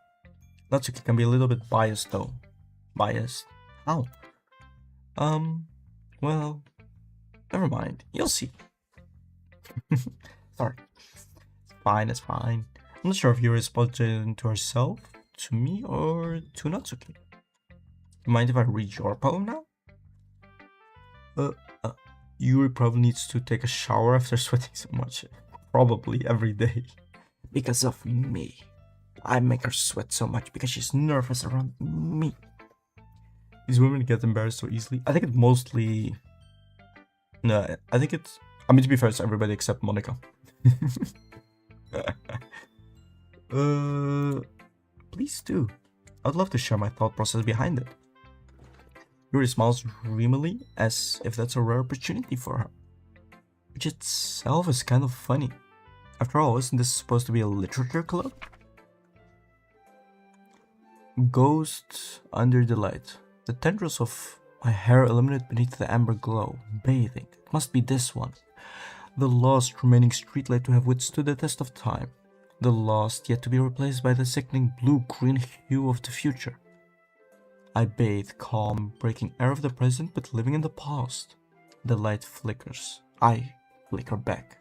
Natsuki can be a little bit biased though. Biased? How? Well, never mind. You'll see. Sorry. It's fine. I'm not sure if Yuri spoken to herself, to me, or to Natsuki. You mind if I read your poem now? Yuri probably needs to take a shower after sweating so much. Probably every day. Because of me. I make her sweat so much because she's nervous around me. These women get embarrassed so easily. I think it mostly... No, I think it's... I mean, to be fair, it's everybody except Monica. Please do. I'd love to share my thought process behind it. Yuri smiles dreamily, as if that's a rare opportunity for her. Which itself is kind of funny. After all, isn't this supposed to be a literature club? Ghost under the light. The tendrils of my hair illuminate beneath the amber glow, bathing. It must be this one. The last remaining streetlight to have withstood the test of time. The last yet to be replaced by the sickening blue-green hue of the future. I bathe, calm, breaking air of the present but living in the past. The light flickers. I flicker back.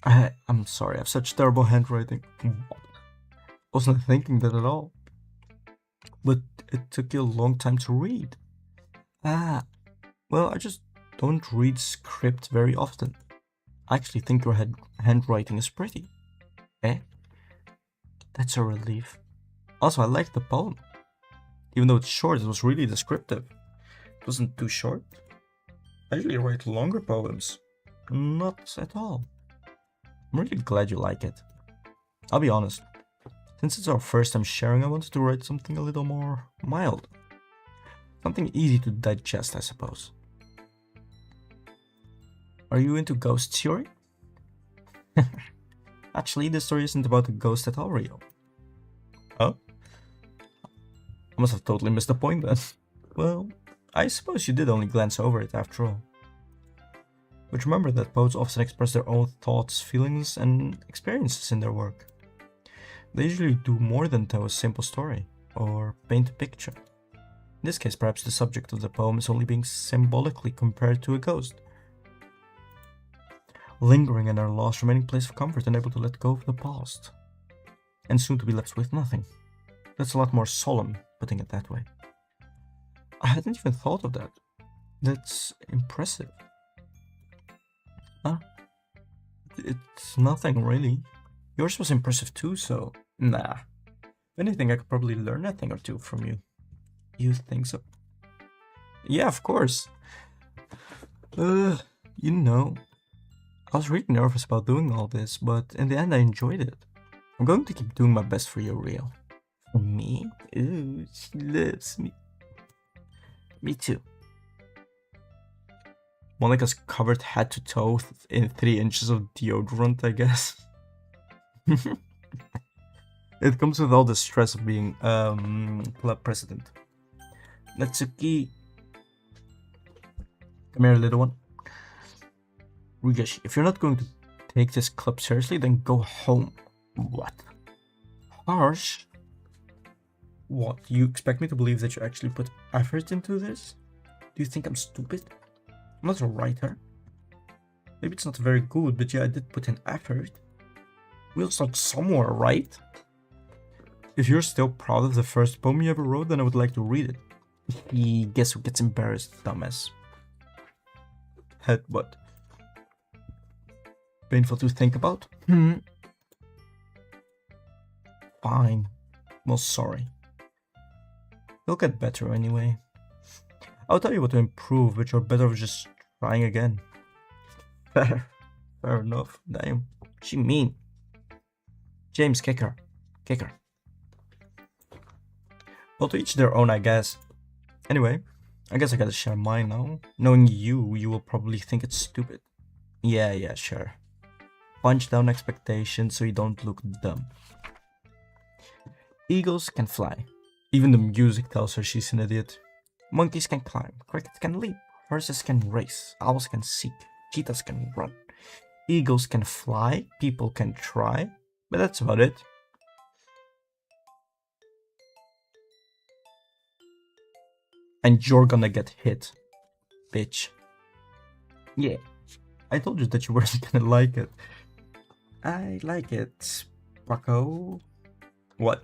I'm sorry, I have such terrible handwriting. Wasn't thinking that at all. But it took you a long time to read. Well, I just don't read script very often. I actually think your handwriting is pretty. Eh? That's a relief. Also, I like the poem. Even though it's short, it was really descriptive. It wasn't too short. I usually write longer poems. Not at all. I'm really glad you like it. I'll be honest. Since it's our first time sharing, I wanted to write something a little more mild. Something easy to digest, I suppose. Are you into ghosts, Yuri? Actually, this story isn't about a ghost at all, Rio. Oh? I must have totally missed the point then. Well, I suppose you did only glance over it after all. But remember that poets often express their own thoughts, feelings, and experiences in their work. They usually do more than tell a simple story, or paint a picture. In this case, perhaps the subject of the poem is only being symbolically compared to a ghost. Lingering in our last remaining place of comfort and able to let go of the past. And soon to be left with nothing. That's a lot more solemn, putting it that way. I hadn't even thought of that. That's impressive. It's nothing really. Yours was impressive too, so nah. If anything, I could probably learn a thing or two from you. You think so? Yeah, of course. You know, I was really nervous about doing all this, but in the end I enjoyed it. I'm going to keep doing my best for you, Rio. For me? Ooh, she loves me. Me too. Monica's covered head to toe in 3 inches of deodorant, I guess. It comes with all the stress of being club president. Natsuki, come here, little one. Ryushi, if you're not going to take this club seriously, then go home. What? Harsh? What? You expect me to believe that you actually put effort into this? Do you think I'm stupid? I'm not a writer. Maybe it's not very good, but yeah, I did put in effort. We'll start somewhere, right? If you're still proud of the first poem you ever wrote, then I would like to read it. Guess who gets embarrassed, dumbass? Headbutt. Painful to think about? Fine. Well, sorry. You'll get better anyway. I'll tell you what to improve, but you're better off just trying again. Fair. Fair enough. Damn. She mean. James, kick her. Kick her. Well, to each their own, I guess. Anyway, I guess I gotta share mine now. Knowing you, you will probably think it's stupid. Yeah, sure. Punch down expectations so you don't look dumb. Eagles can fly. Even the music tells her she's an idiot. Monkeys can climb. Crickets can leap. Horses can race. Owls can seek. Cheetahs can run. Eagles can fly. People can try. But that's about it. And you're gonna get hit, bitch. Yeah, I told you that you weren't gonna like it. I like it, bucko. What?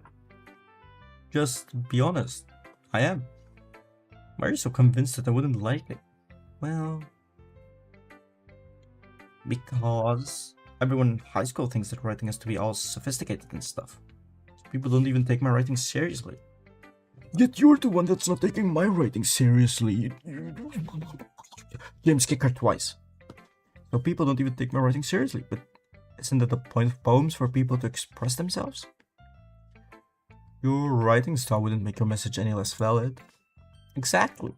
Just be honest. I am. Why are you so convinced that I wouldn't like it? Well, because everyone in high school thinks that writing has to be all sophisticated and stuff. People don't even take my writing seriously. Yet you're the one that's not taking my writing seriously. James, kick her twice. So people don't even take my writing seriously, but isn't that the point of poems, for people to express themselves? Your writing style wouldn't make your message any less valid. Exactly.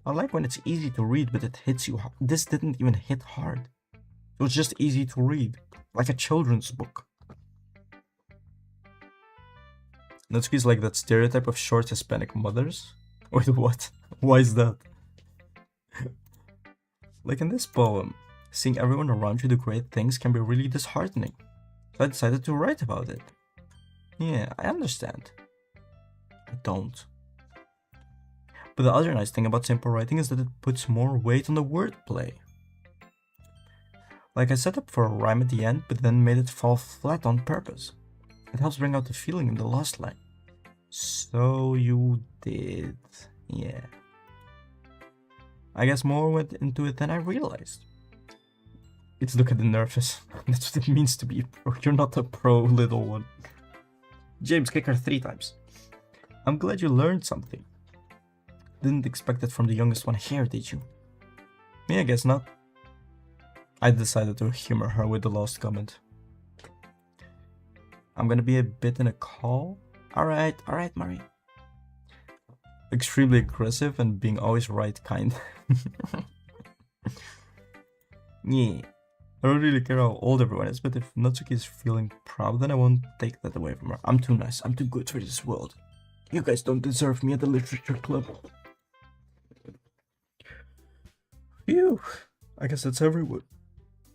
I like when it's easy to read, but it hits you hard. This didn't even hit hard. It was just easy to read, like a children's book. Natsuki's like that stereotype of short Hispanic mothers? Wait, what? Why is that? Like in this poem, seeing everyone around you do great things can be really disheartening. So I decided to write about it. Yeah, I understand. I don't. But the other nice thing about simple writing is that it puts more weight on the wordplay. Like I set up for a rhyme at the end, but then made it fall flat on purpose. It helps bring out the feeling in the last line. So you did. Yeah. I guess more went into it than I realized. It's look at the nervous. That's what it means to be a pro. You're not a pro, little one. James, kick her 3 times. I'm glad you learned something. Didn't expect it from the youngest one here, did you? Me, I guess not. I decided to humor her with the last comment. I'm gonna be a bit in a call. Alright, Marie. Extremely aggressive and being always right kind. Yeah. I don't really care how old everyone is, but if Natsuki is feeling proud, then I won't take that away from her. I'm too nice. I'm too good for this world. You guys don't deserve me at the literature club. Phew. I guess that's everyone.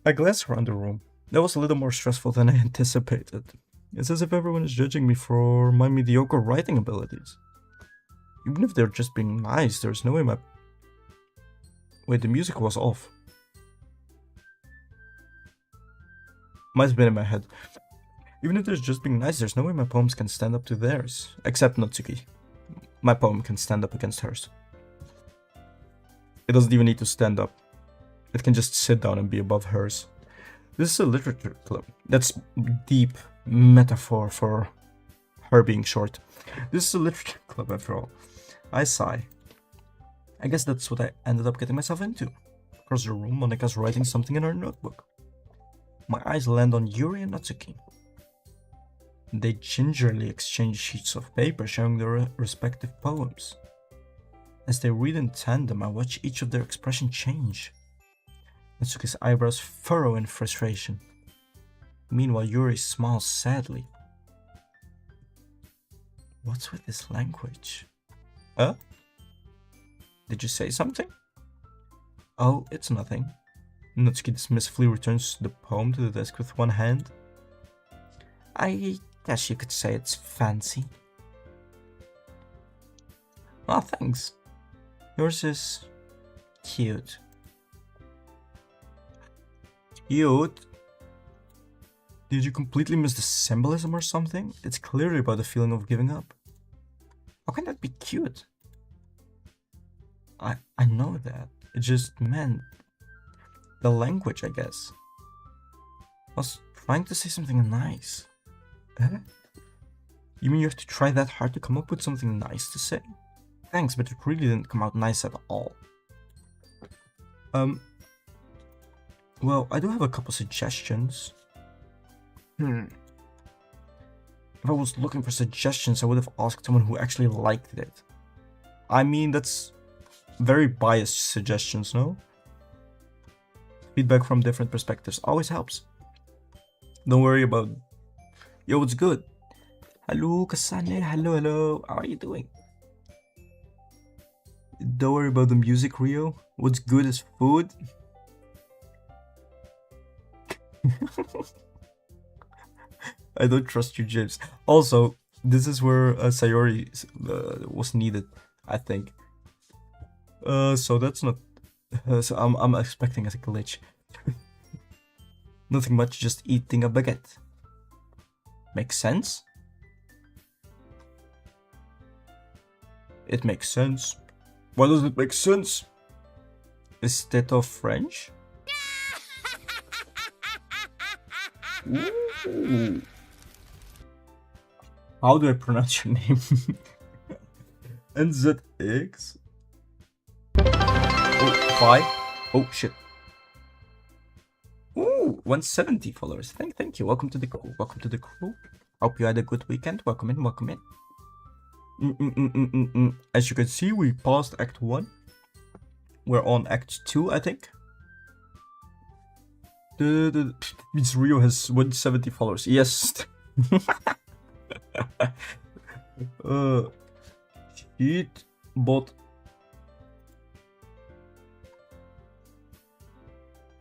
I glance around the room. That was a little more stressful than I anticipated. It's as if everyone is judging me for my mediocre writing abilities. Even if they're just being nice, there's no way my... Wait, the music was off. Might have been in my head. Even if they're just being nice, there's no way my poems can stand up to theirs. Except Natsuki. My poem can stand up against hers. It doesn't even need to stand up. It can just sit down and be above hers. This is a literature club. That's deep metaphor for her being short. This is a literature club after all. I sigh. I guess that's what I ended up getting myself into. Across the room, Monika's writing something in her notebook. My eyes land on Yuri and Natsuki. They gingerly exchange sheets of paper showing their respective poems. As they read in tandem, I watch each of their expression change. Natsuki's eyebrows furrow in frustration. Meanwhile, Yuri smiles sadly. What's with this language? Huh? Did you say something? Oh, it's nothing. Natsuki dismissively returns the poem to the desk with one hand. I guess you could say it's fancy. Ah, thanks. Yours is cute. Cute? Did you completely miss the symbolism or something? It's clearly about the feeling of giving up. How can that be cute? I know that. It just meant the language, I guess. I was trying to say something nice. Eh? You mean you have to try that hard to come up with something nice to say? Thanks, but it really didn't come out nice at all. Well, I do have a couple suggestions. If I was looking for suggestions, I would have asked someone who actually liked it. I mean, that's very biased suggestions, no? Feedback from different perspectives always helps. Don't worry about it. Yo, what's good? Hello, Kasane. Hello. How are you doing? Don't worry about the music, Rio. What's good is food. I don't trust you, James. Also, this is where Sayori was needed, I think. So that's not. So I'm expecting a glitch. Nothing much, just eating a baguette. Makes sense? It makes sense. Why does it make sense? Is that of French? Ooh. How do I pronounce your name? NZX? Oh, 5? Oh, shit. Ooh, 170 followers. Thank you. Welcome to the crew. Welcome to the crew. Hope you had a good weekend. Welcome in. Welcome in. As you can see, we passed Act 1. We're on Act 2, I think. Means Rio has 170 followers. Yes. Shit, bot.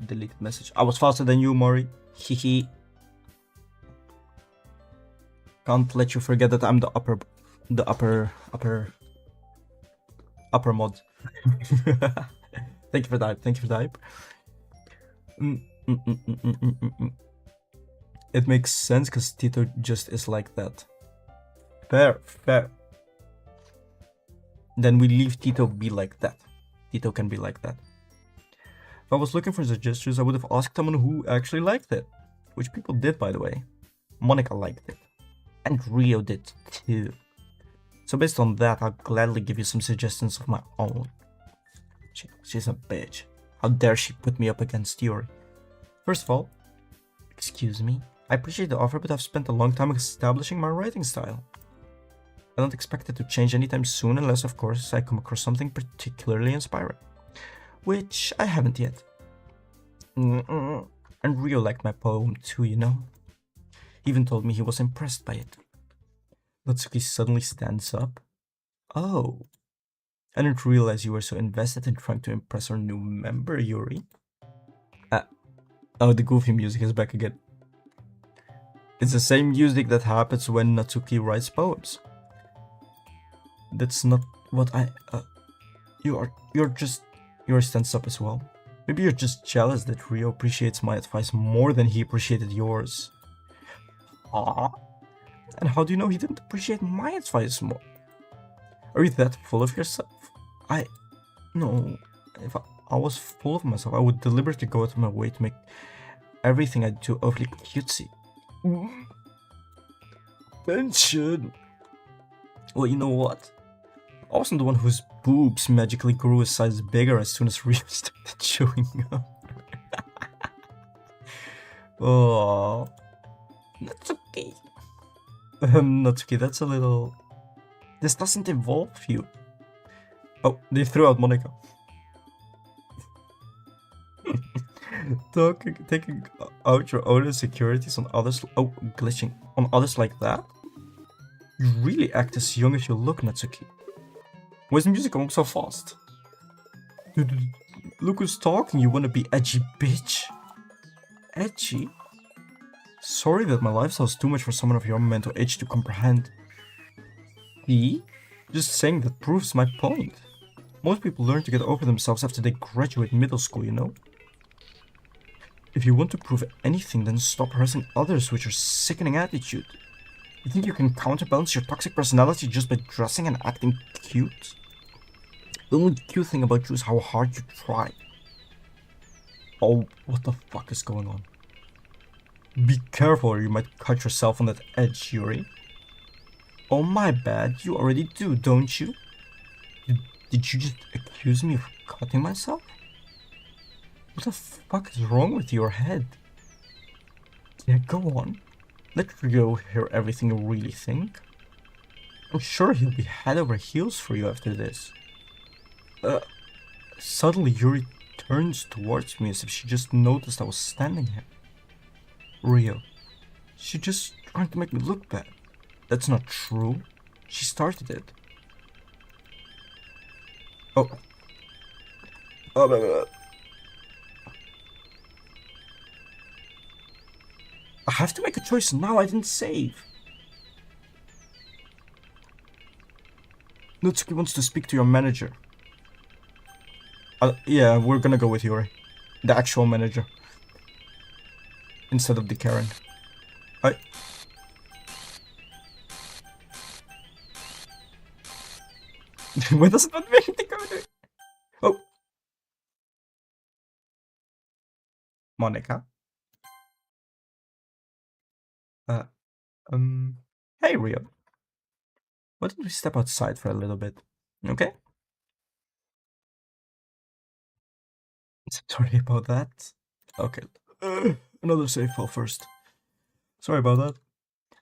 Deleted message. I was faster than you, Mori. Hehe. Can't let you forget that I'm the upper mod. Thank you for that. Thank you for that. It makes sense because Tito just is like that. Fair. Then we leave Tito be like that. Tito can be like that. If I was looking for suggestions, I would have asked someone who actually liked it. Which people did, by the way. Monica liked it. And Rio did too. So based on that, I'll gladly give you some suggestions of my own. She's a bitch. How dare she put me up against Yuri? First of all, excuse me, I appreciate the offer, but I've spent a long time establishing my writing style. I don't expect it to change anytime soon unless, of course, I come across something particularly inspiring. Which I haven't yet. And Rio liked my poem too, you know? He even told me he was impressed by it. Natsuki suddenly stands up. Oh. I didn't realize you were so invested in trying to impress our new member, Yuri. Oh, the goofy music is back again. It's the same music that happens when Natsuki writes poems. That's not what Yuri stands up as well. Maybe you're just jealous that Rio appreciates my advice more than he appreciated yours. And how do you know he didn't appreciate my advice more? Are you that full of yourself? No. If I was full of myself, I would deliberately go out of my way to make everything I do overly cutesy. Tension. Well, you know what? I wasn't the one whose boobs magically grew a size bigger as soon as Rio started showing up. Oh, Natsuki. Natsuki, that's a little... This doesn't involve you. Oh, they threw out Monica. Taking out your own insecurities on others... Oh, glitching. On others like that? You really act as young as you look, Natsuki. Why is the music going so fast? Dude, look who's talking, you wanna be edgy bitch. Edgy? Sorry that my lifestyle's too much for someone of your mental age to comprehend. See? Just saying that proves my point. Most people learn to get over themselves after they graduate middle school, you know? If you want to prove anything, then stop harassing others with your sickening attitude. You think you can counterbalance your toxic personality just by dressing and acting cute? The only cute thing about you is how hard you try. Oh, what the fuck is going on? Be careful or you might cut yourself on that edge, Yuri. Oh, my bad. You already do, don't you? Did you just accuse me of cutting myself? What the fuck is wrong with your head? Yeah, go on. Let Rio hear everything you really think. I'm sure he'll be head over heels for you after this. Suddenly Yuri turns towards me as if she just noticed I was standing here. Rio, she's just trying to make me look bad. That's not true. She started it. Oh. Oh, blah, blah, blah. I have to make a choice now, I didn't save. Natsuki wants to speak to your manager. Yeah, we're gonna go with Yuri. The actual manager. Instead of the Karen. Why does it not make the Karen? Oh. Monica. Uh, Hey Rio. Why don't we step outside for a little bit? Okay? Sorry about that. Okay. Another save file first. Sorry about that.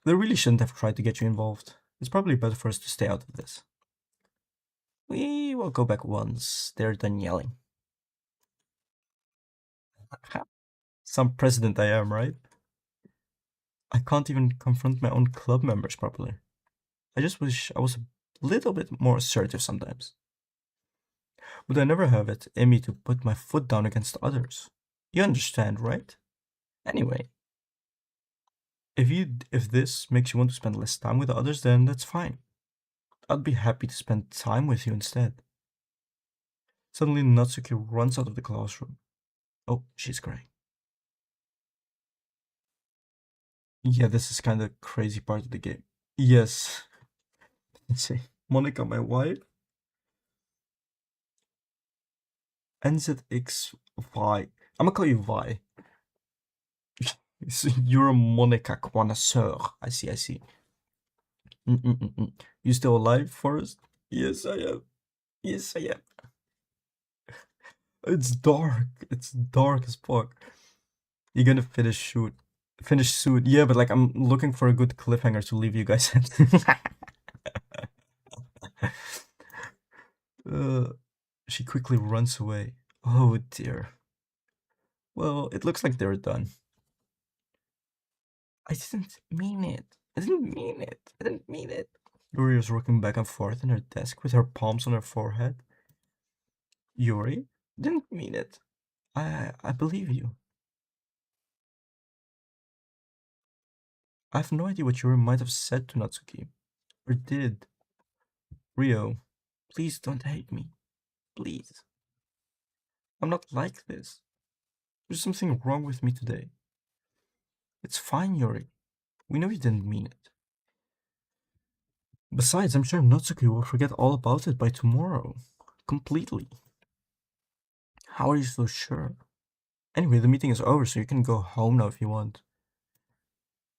They really shouldn't have tried to get you involved. It's probably better for us to stay out of this. We will go back once they're done yelling. Some president I am, right? I can't even confront my own club members properly. I just wish I was a little bit more assertive sometimes. But I never have it in me to put my foot down against others. You understand, right? Anyway, if this makes you want to spend less time with others, then that's fine. I'd be happy to spend time with you instead. Suddenly Natsuki runs out of the classroom. Oh, she's crying. Yeah, this is kind of crazy part of the game. Yes. Let's see. Monica, my wife. NZXY. I'm gonna call you Vi. So you're a Monica connoisseur. I see, I see. You still alive, Forrest? Yes, I am. Yes, I am. It's dark. It's dark as fuck. You're gonna finish soon. Yeah, but like I'm looking for a good cliffhanger to leave you guys at. She quickly runs away. Oh dear. Well, it looks like they're done. I didn't mean it. I didn't mean it. I didn't mean it. Yuri is rocking back and forth in her desk with her palms on her forehead. Yuri? Didn't mean it. I believe you. I have no idea what Yuri might have said to Natsuki. Or did. Rio, please don't hate me. Please. I'm not like this. There's something wrong with me today. It's fine, Yuri. We know you didn't mean it. Besides, I'm sure Natsuki will forget all about it by tomorrow. Completely. How are you so sure? Anyway, the meeting is over, so you can go home now if you want.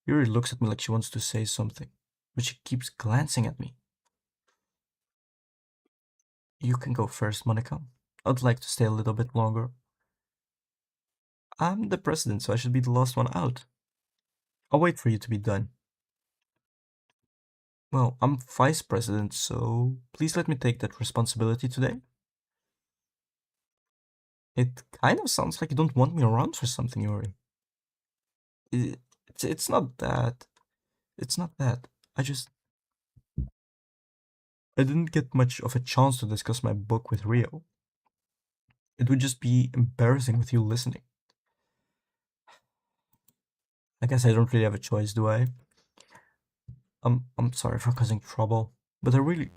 Yuri looks at me like she wants to say something, but she keeps glancing at me. You can go first, Monica. I'd like to stay a little bit longer. I'm the president, so I should be the last one out. I'll wait for you to be done. Well, I'm vice president, so please let me take that responsibility today. It kind of sounds like you don't want me around for something, Yuri. It's not that. It's not that. I didn't get much of a chance to discuss my book with Rio. It would just be embarrassing with you listening. I guess I don't really have a choice, do I? I'm sorry for causing trouble, but I really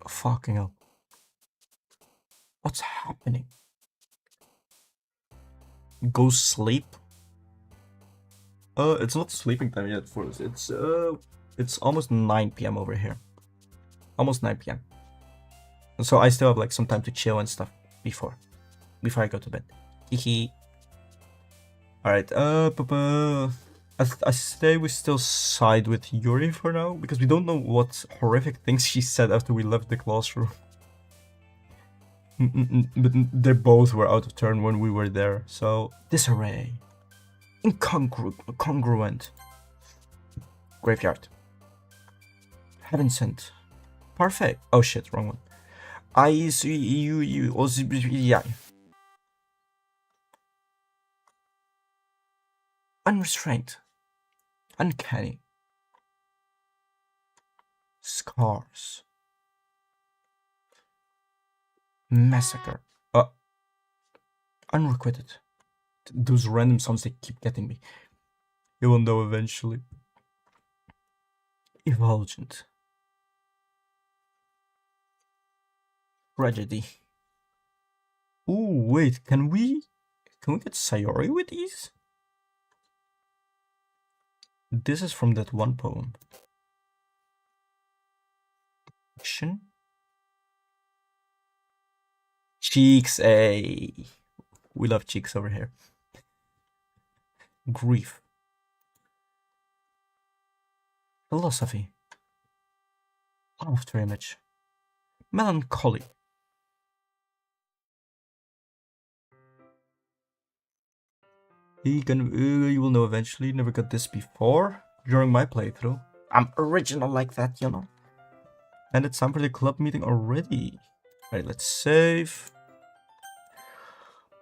fucking hell. What's happening? Go sleep? It's not sleeping time yet for us. It's almost 9 p.m. over here. Almost 9 p.m. So I still have like some time to chill and stuff before I go to bed. Hehe. Alright, I say we still side with Yuri for now, because we don't know what horrific things she said after we left the classroom. But they both were out of turn when we were there, so... Disarray. Incongruent. Graveyard. Heaven sent. Perfect. Oh shit, wrong one. I see you, yeah. Unrestrained. Uncanny. Scars. Massacre. Unrequited. Those random sounds, they keep getting me. You will know eventually. Effulgent. Tragedy. Ooh, wait, can we get Sayori with these? This is from that one poem. Action. Cheeks, eh? We love cheeks over here. Grief. Philosophy. After image. Melancholy. You will know eventually. Never got this before. During my playthrough. I'm original like that, you know. And it's time for the club meeting already. Alright, let's save.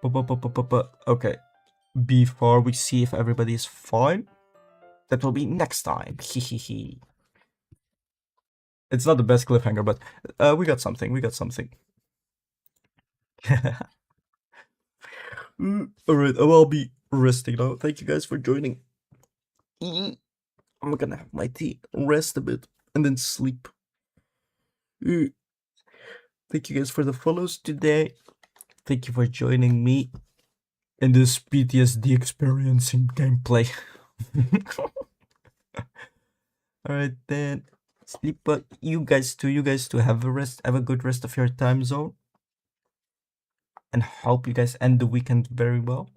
Okay. Before we see if everybody is fine. That will be next time. Hehehe. It's not the best cliffhanger, but we got something. Alright, I'll be resting now. Thank you guys for joining. I'm gonna have my tea, rest a bit, and then sleep. Thank you guys for the follows today. Thank you for joining me in this PTSD experiencing gameplay. Alright then. Sleep, but you guys too have a good rest of your time zone. And hope you guys end the weekend very well.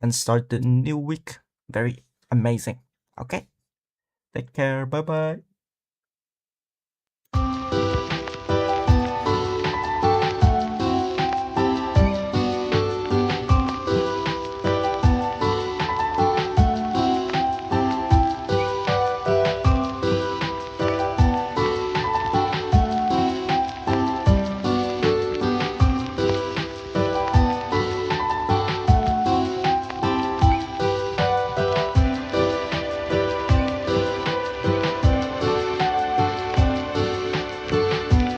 And start the new week very amazing. Okay? Take care. Bye bye.